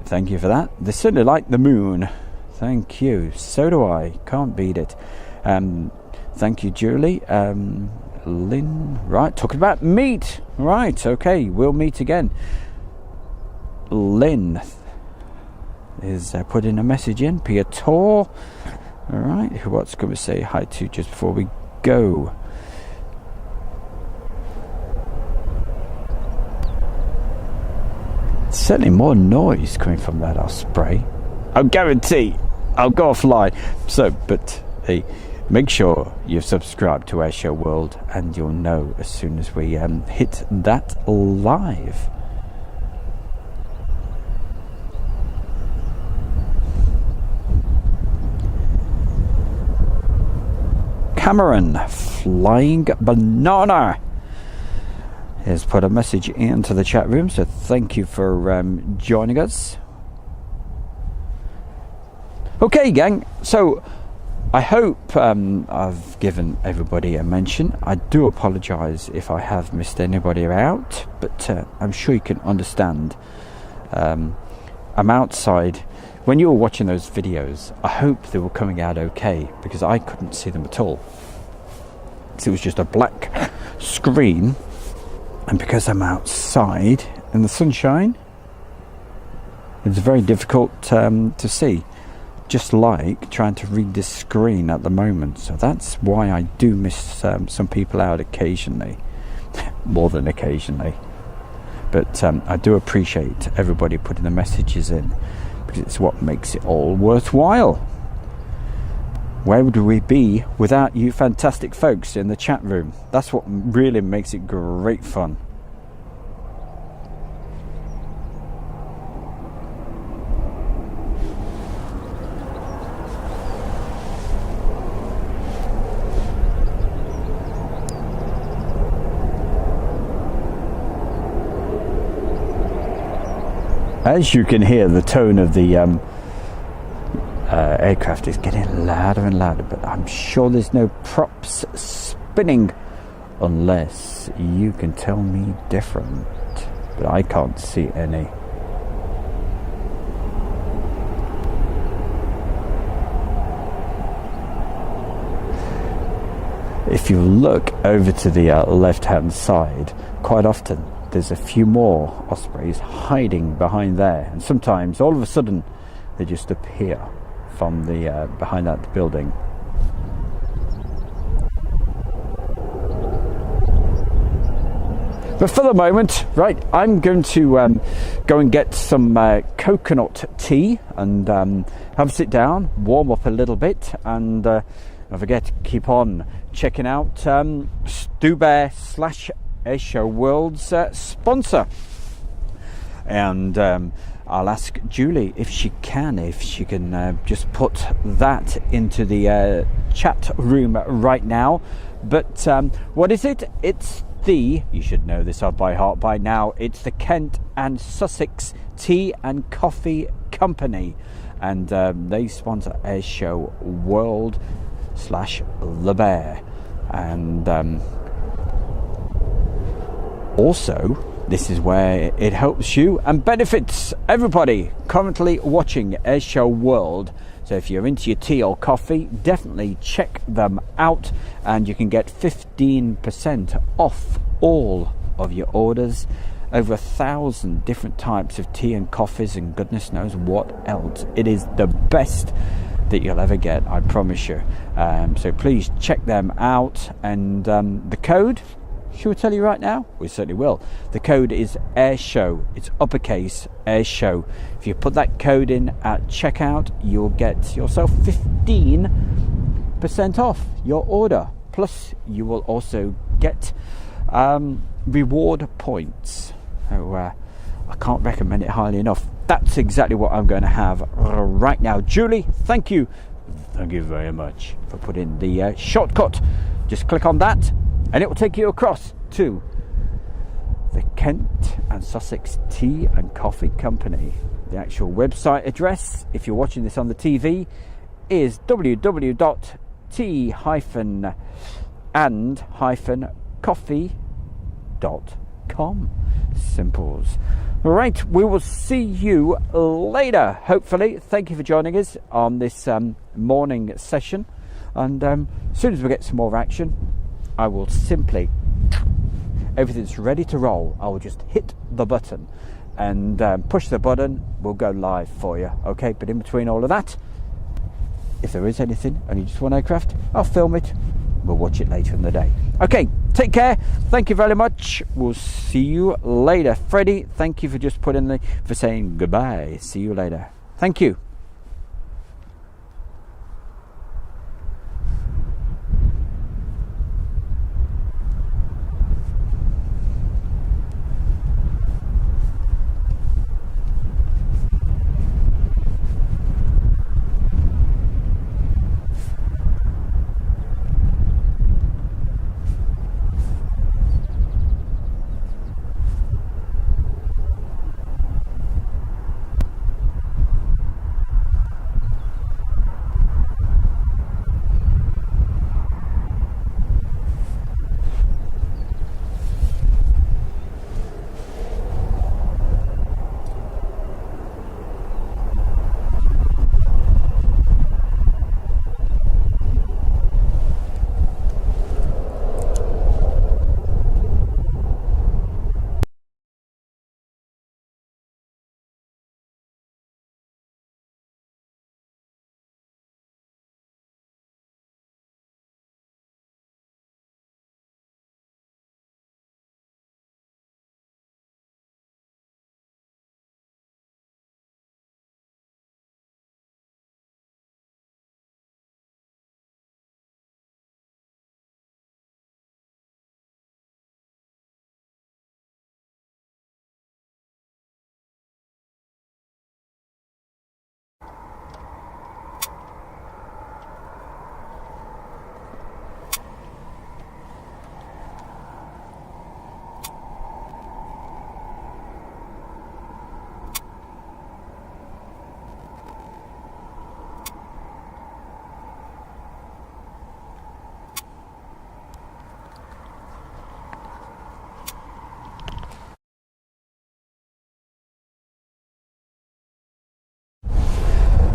thank you for that. They certainly like the moon. Thank you. So do I. Can't beat it. Thank you, Julie. Lynn, right, talking about meat. Right, okay, we'll meet again. Lynn is putting a message in. Piotr. All right, what's going to say hi to just before we go? Certainly more noise coming from that Osprey. I guarantee I'll go offline. So, but hey, make sure you've subscribed to Airshow World, and you'll know as soon as we hit that live. Cameron Flying Banana has put a message into the chat room, so thank you for joining us. Okay, gang, so I hope I've given everybody a mention. I do apologise if I have missed anybody out, but I'm sure you can understand. I'm outside. When you were watching those videos, I hope they were coming out okay, because I couldn't see them at all. It was just a black screen, and because I'm outside in the sunshine, it's very difficult to see. Just like trying to read this screen at the moment. So that's why I do miss some people out occasionally. More than occasionally. But I do appreciate everybody putting the messages in, because it's what makes it all worthwhile. Where would we be without you fantastic folks in the chat room? That's what really makes it great fun. As you can hear, the tone of the aircraft is getting louder and louder, but I'm sure there's no props spinning unless you can tell me different. But I can't see any. If you look over to the left-hand side, quite often there's a few more Ospreys hiding behind there, and sometimes all of a sudden they just appear from the behind that building. But for the moment, right, I'm going to go and get some coconut tea and have a sit down, warm up a little bit, and don't forget to keep on checking out Stubear / Airshow World's sponsor. And I'll ask Julie if she can just put that into the chat room right now. But what is it? It's you should know this off by heart by now, it's the Kent and Sussex Tea and Coffee Company, and they sponsor Airshow World / The Bear. And also, this is where it helps you and benefits everybody currently watching Airshow World. So if you're into your tea or coffee, definitely check them out, and you can get 15% off all of your orders. Over 1,000 different types of tea and coffees, and goodness knows what else. It is the best that you'll ever get, I promise you. So please check them out, and the code, should we tell you right now? We certainly will. The code is AIRSHOW. It's uppercase AIRSHOW. If you put that code in at checkout, you'll get yourself 15% off your order. Plus, you will also get reward points. So I can't recommend it highly enough. That's exactly what I'm going to have right now. Julie, thank you. Thank you very much for putting the shortcut. Just click on that, and it will take you across to the Kent and Sussex Tea and Coffee Company. The actual website address, if you're watching this on the TV, is www.tea-and-coffee.com. Simples. Right, we will see you later, hopefully. Thank you for joining us on this morning session. And as soon as we get some more action, I will simply, everything's ready to roll. I will just hit the button and push the button. We'll go live for you, okay? But in between all of that, if there is anything, only just one aircraft, I'll film it. We'll watch it later in the day. Okay, take care. Thank you very much. We'll see you later. Freddie, thank you for just for saying goodbye. See you later. Thank you.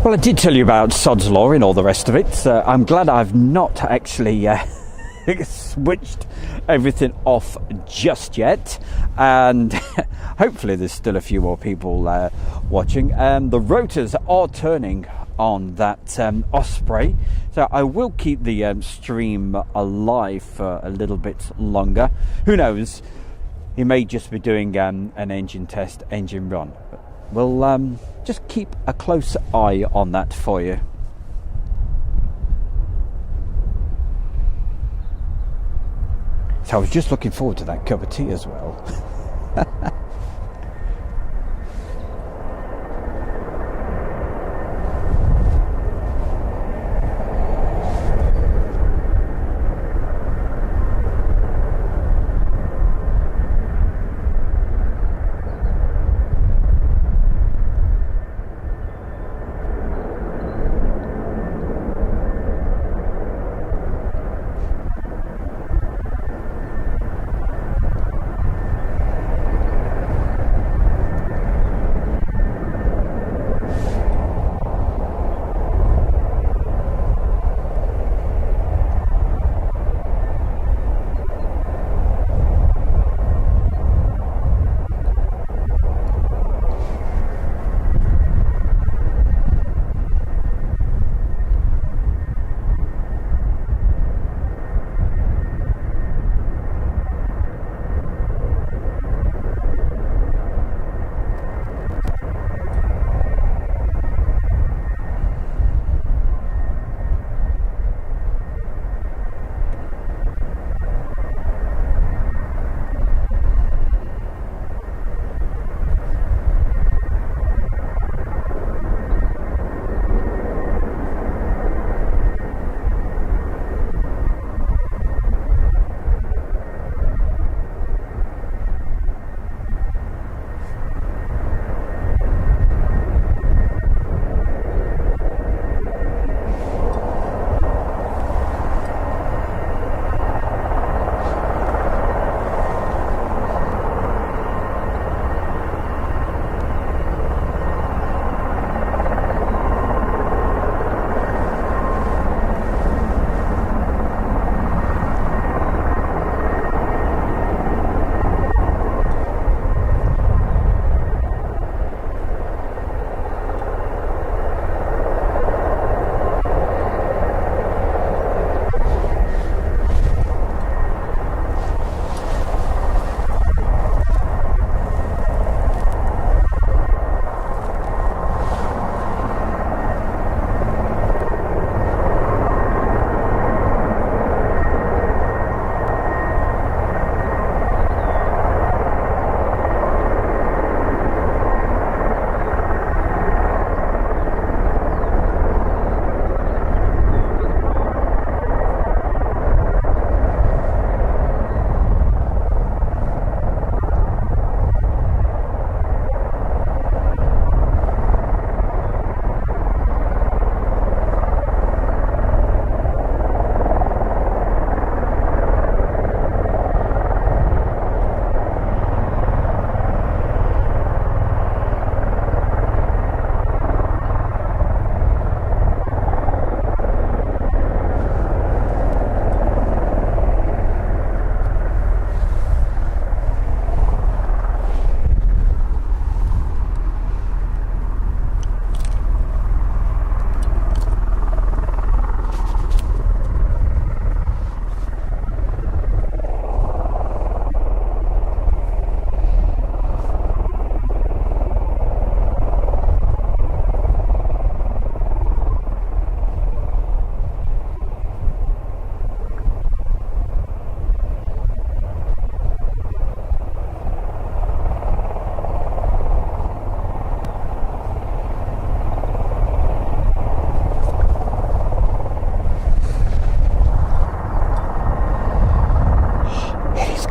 Well, I did tell you about Sod's Law and all the rest of it. I'm glad I've not actually switched everything off just yet, and hopefully there's still a few more people watching. The rotors are turning on that Osprey, so I will keep the stream alive for a little bit longer. Who knows, he may just be doing an engine test, engine run. But we'll just keep a close eye on that for you. So I was just looking forward to that cup of tea as well.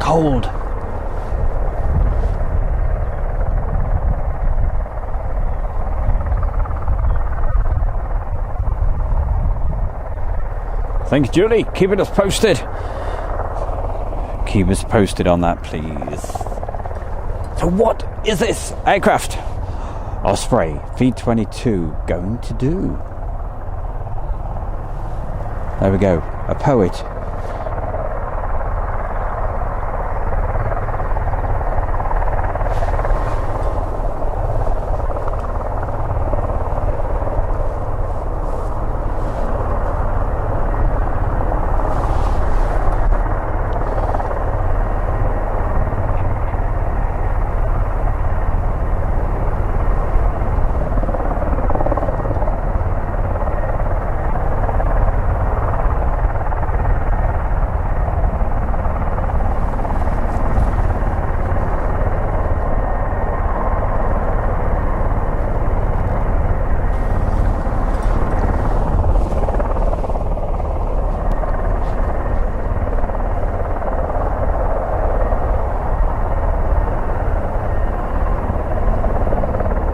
cold. Thank you, Julie. Keeping us posted. Keep us posted on that, please. So what is this aircraft? Osprey, V22, going to do. There we go, a poet.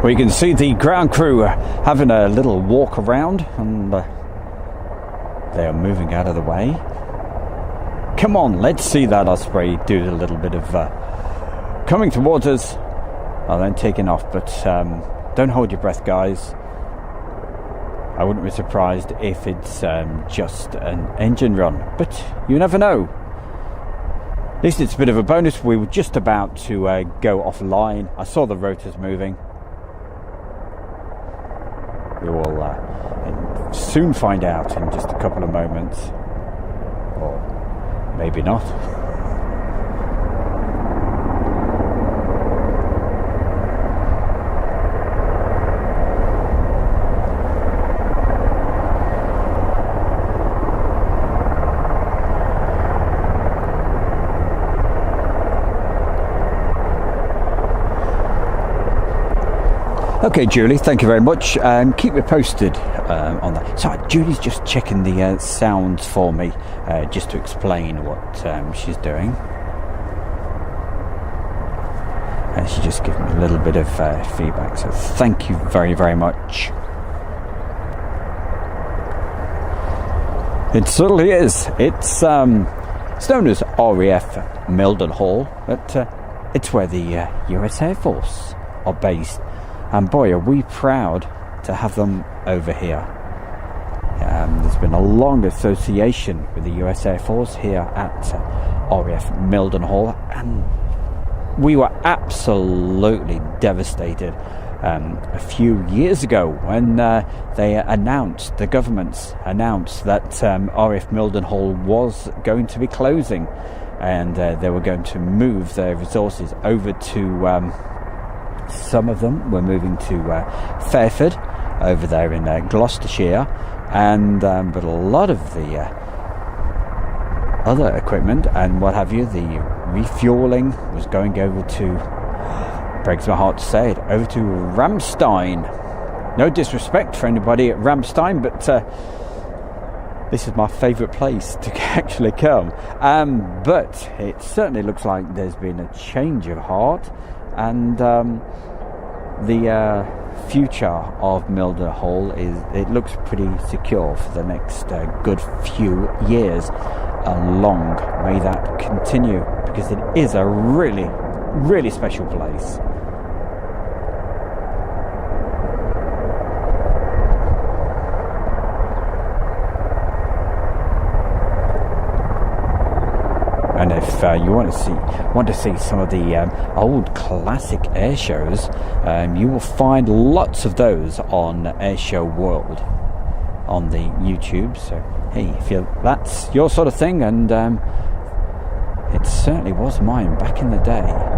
Well, you can see the ground crew having a little walk around, and they are moving out of the way. Come on, let's see that Osprey do a little bit of coming towards us and then taking off. But don't hold your breath, guys. I wouldn't be surprised if it's just an engine run, but you never know. At least it's a bit of a bonus. We were just about to go offline. I saw the rotors moving. We will soon find out in just a couple of moments, or maybe not. Okay, Julie, thank you very much. Keep me posted on that. So Julie's just checking the sounds for me, just to explain what she's doing. And she just gave me a little bit of feedback, so thank you very, very much. It certainly is. It's known as RAF Mildenhall, but it's where the US Air Force are based. And boy, are we proud to have them over here. There's been a long association with the US Air Force here at RAF Mildenhall, and we were absolutely devastated a few years ago when the governments announced that RAF Mildenhall was going to be closing, and they were going to move their resources over to some of them were moving to Fairford over there in Gloucestershire, and but a lot of the other equipment and what have you, the refueling was going over to, breaks my heart to say it, over to Ramstein. No disrespect for anybody at Ramstein, but this is my favourite place to actually come. But it certainly looks like there's been a change of heart, and the future of Mildenhall it looks pretty secure for the next good few years. Long may that continue, because it is a really, really special place. And if you want to see some of the old classic air shows, you will find lots of those on Airshow World on the YouTube. So hey, if that's your sort of thing, and it certainly was mine back in the day.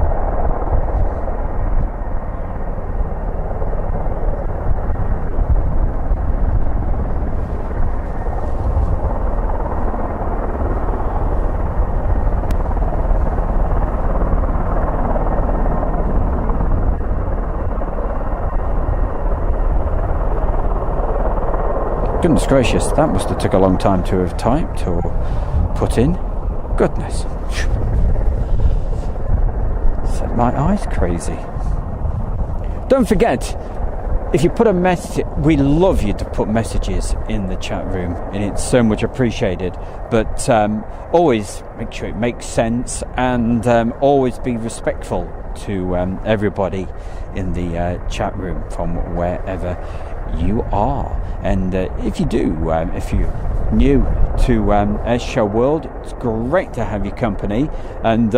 Goodness gracious, that must have took a long time to have typed or put in. Goodness. Set my eyes crazy. Don't forget, if you put a message, we love you to put messages in the chat room, and it's so much appreciated. But always make sure it makes sense, and always be respectful to everybody in the chat room from wherever you are. And if you do, if you're new to Airshow World, it's great to have your company, and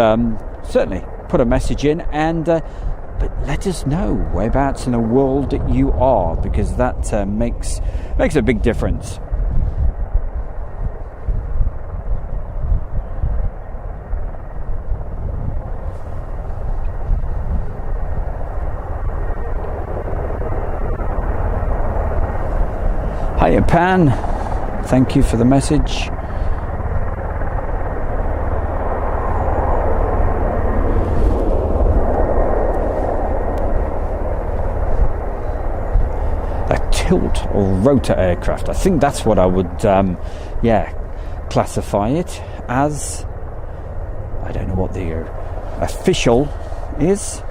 certainly put a message in, and but let us know whereabouts in the world you are, because that makes a big difference. Hiya Pan, thank you for the message. A tilt or rotor aircraft, I think that's what I would classify it as. I don't know what the official is.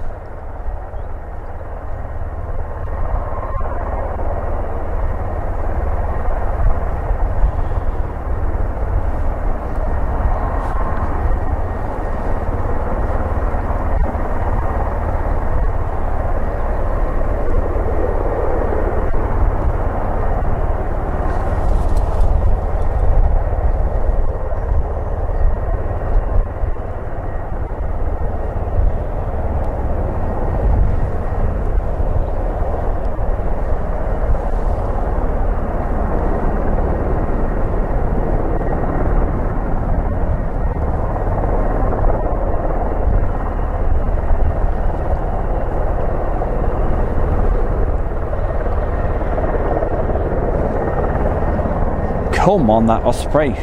Come on, that Osprey.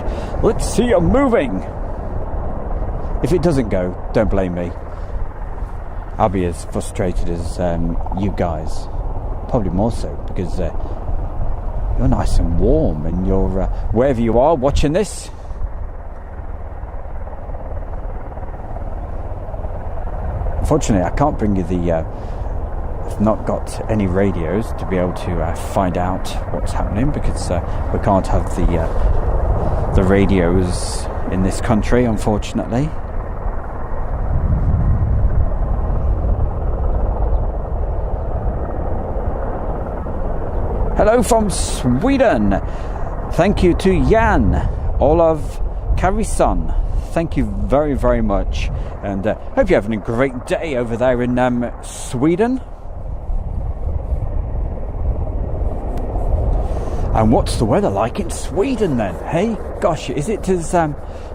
Let's see you moving. If it doesn't go, don't blame me. I'll be as frustrated as you guys. Probably more so, because you're nice and warm, and you're wherever you are watching this. Unfortunately, I can't bring you the I've not got any radios to be able to find out what's happening, because we can't have the radios in this country, unfortunately. Hello from Sweden. Thank you to Jan Olav Carison. Thank you very, very much, and hope you're having a great day over there in Sweden. And what's the weather like in Sweden then? Hey, gosh, is it as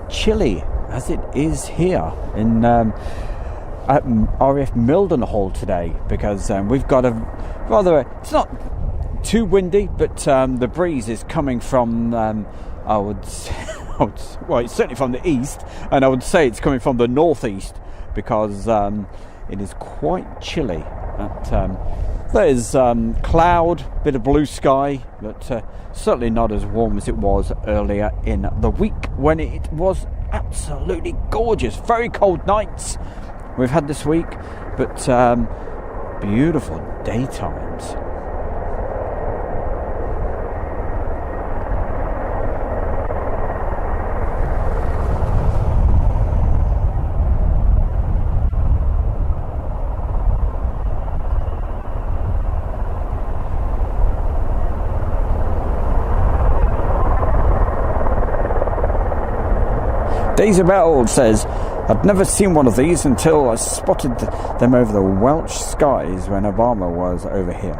chilly as it is here in at RAF Mildenhall today? Because we've got a rather, it's not too windy, but the breeze is coming from, I would say, well, it's certainly from the east, and I would say it's coming from the northeast, because it is quite chilly. There's cloud, bit of blue sky, but certainly not as warm as it was earlier in the week, when it was absolutely gorgeous. Very cold nights we've had this week, but beautiful daytimes. Days of Old says, I'd never seen one of these until I spotted them over the Welsh skies when Obama was over here.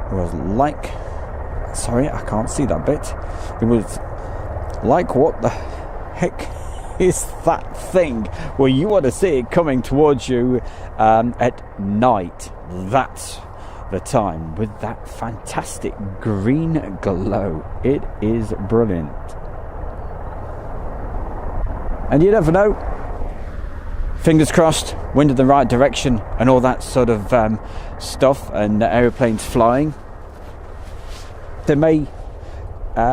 It was like, sorry, I can't see that bit. It was like, what the heck is that thing? Well, you want to see it coming towards you at night. That's the time, with that fantastic green glow. It is brilliant. And you never know, fingers crossed, wind in the right direction and all that sort of stuff, and aeroplanes flying. They may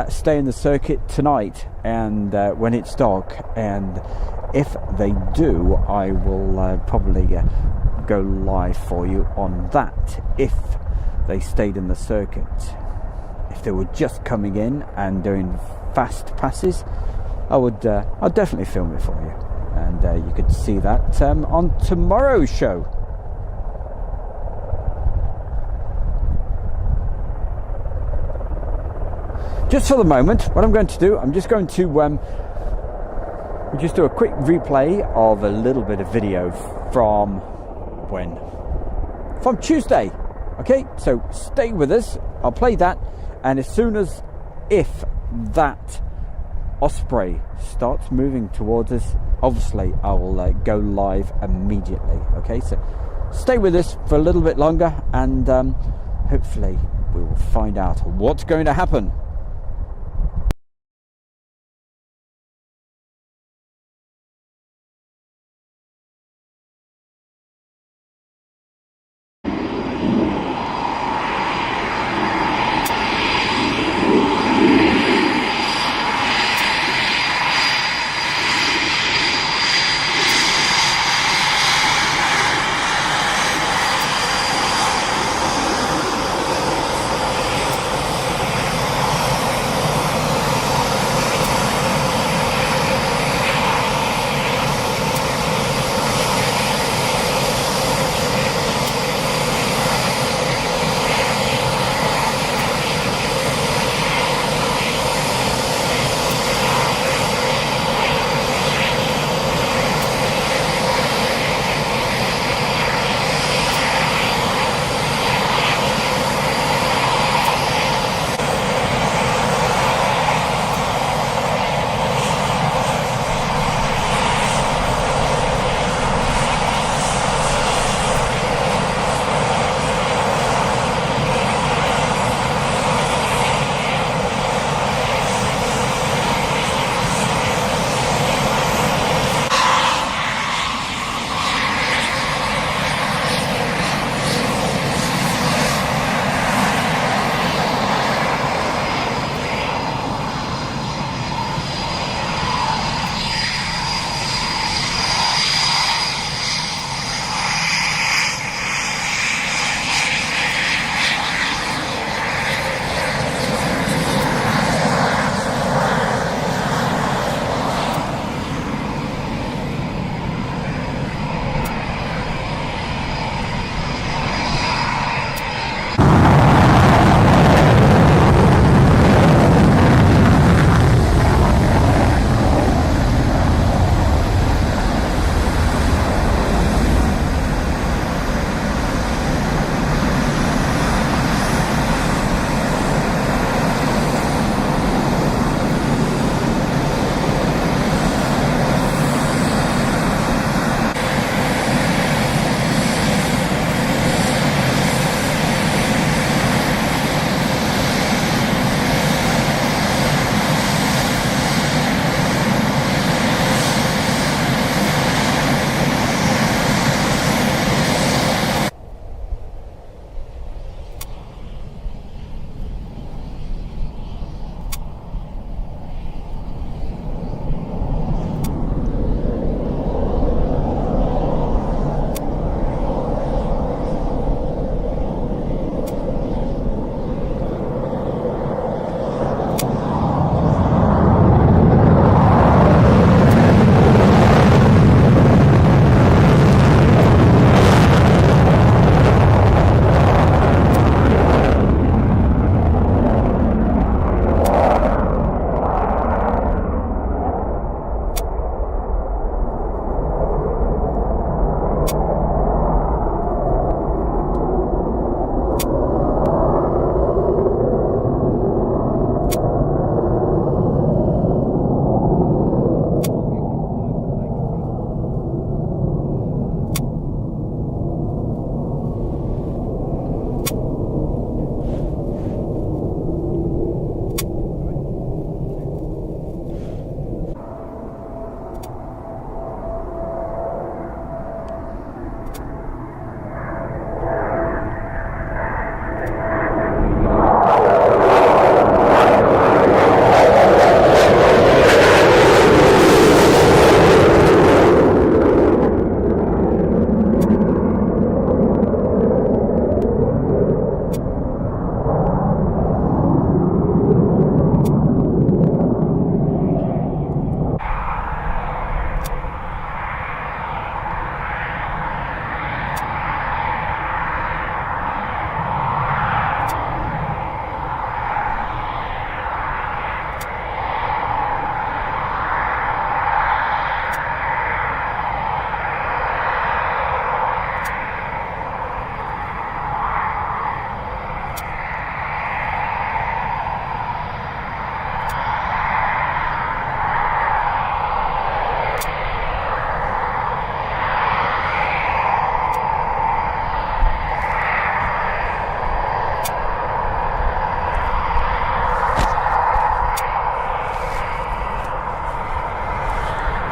stay in the circuit tonight, and when it's dark, and if they do, I will probably go live for you on that, if they stayed in the circuit. If they were just coming in and doing fast passes, I'll definitely film it for you, and you could see that on tomorrow's show. just for the moment, what I'm going to do, I'm just going to just do a quick replay of a little bit of video from when? From Tuesday. Okay, so stay with us. I'll play that, and as soon as if that Osprey starts moving towards us, obviously I will go live immediately. Okay, so stay with us for a little bit longer, and hopefully we will find out what's going to happen.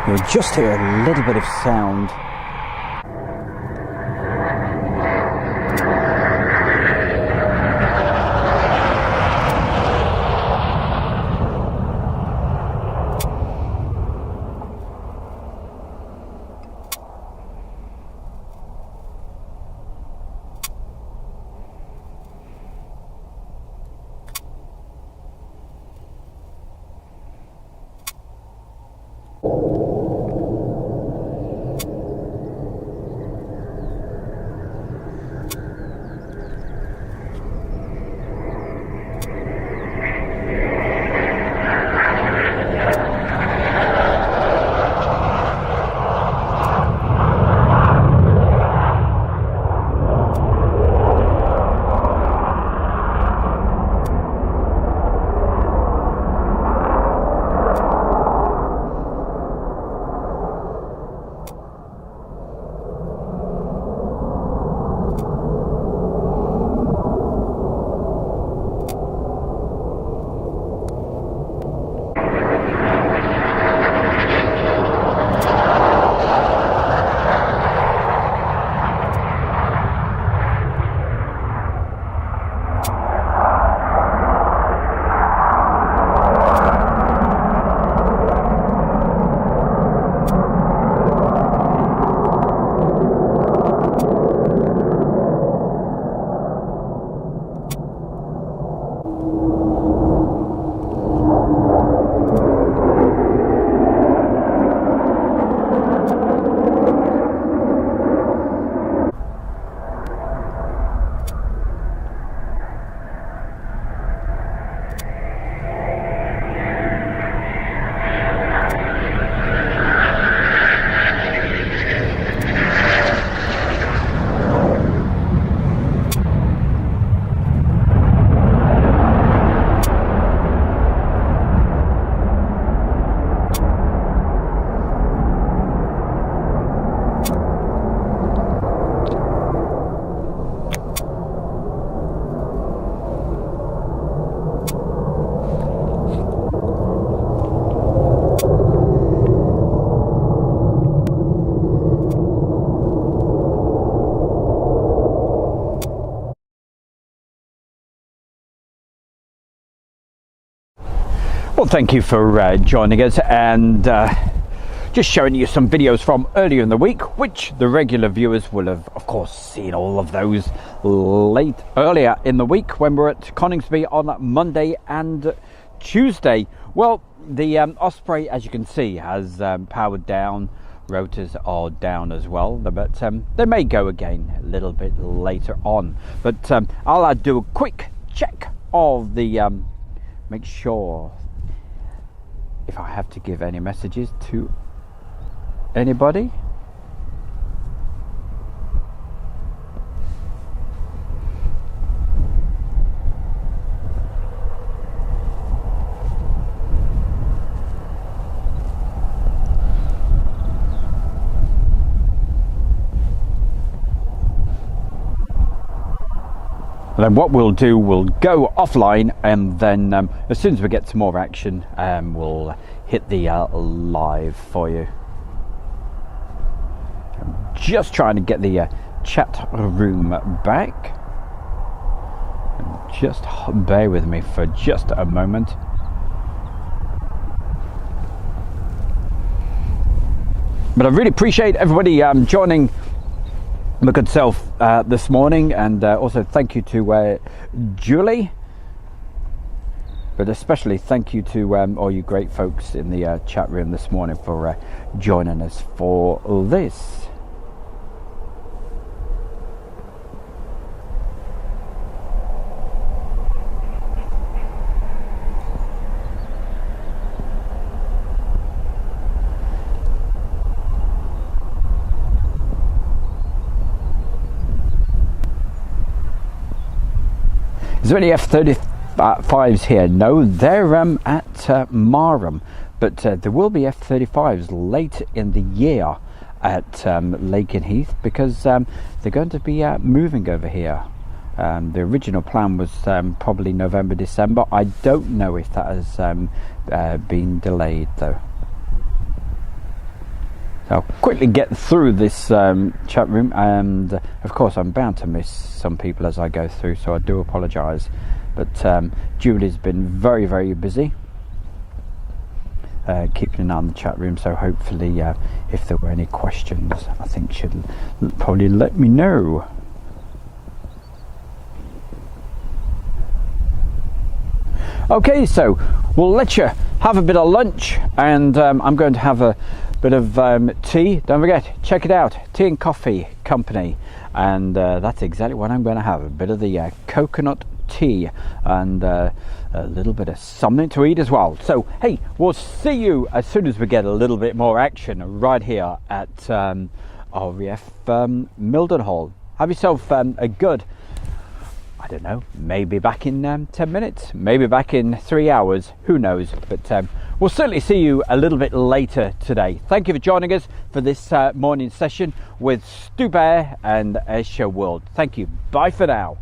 You'll just hear a little bit of sound. Well, thank you for joining us, and just showing you some videos from earlier in the week, which the regular viewers will have, of course, seen all of those earlier in the week when we're at Coningsby on Monday and Tuesday. Well, the Osprey, as you can see, has powered down. Rotors are down as well, but they may go again a little bit later on. But I'll do a quick check of the make sure if I have to give any messages to anybody. And then what we'll do, we'll go offline, and then as soon as we get some more action, we'll hit the live for you. I'm just trying to get the chat room back. Just bear with me for just a moment. But I really appreciate everybody joining my good self this morning, and also thank you to Julie, but especially thank you to all you great folks in the chat room this morning for joining us for this. Is there any F-35s here? No, they're at Marham, but there will be F-35s late in the year at Lakenheath, because they're going to be moving over here. The original plan was probably November, December. I don't know if that has been delayed though. So I'll quickly get through this chat room, and of course I'm bound to miss some people as I go through, so I do apologise. But Julie's been very, very busy keeping an eye on the chat room, so hopefully if there were any questions, I think she'll probably let me know. Okay, so we'll let you have a bit of lunch, and I'm going to have a bit of tea. Don't forget, check it out, Tea and Coffee Company, and that's exactly what I'm going to have, a bit of the coconut tea and a little bit of something to eat as well. So hey, we'll see you as soon as we get a little bit more action right here at RAF Mildenhall. Have yourself a good, I don't know, maybe back in 10 minutes, maybe back in 3 hours, who knows, but we'll certainly see you a little bit later today. Thank you for joining us for this morning session with Stoop Air and Airshow World. Thank you, bye for now.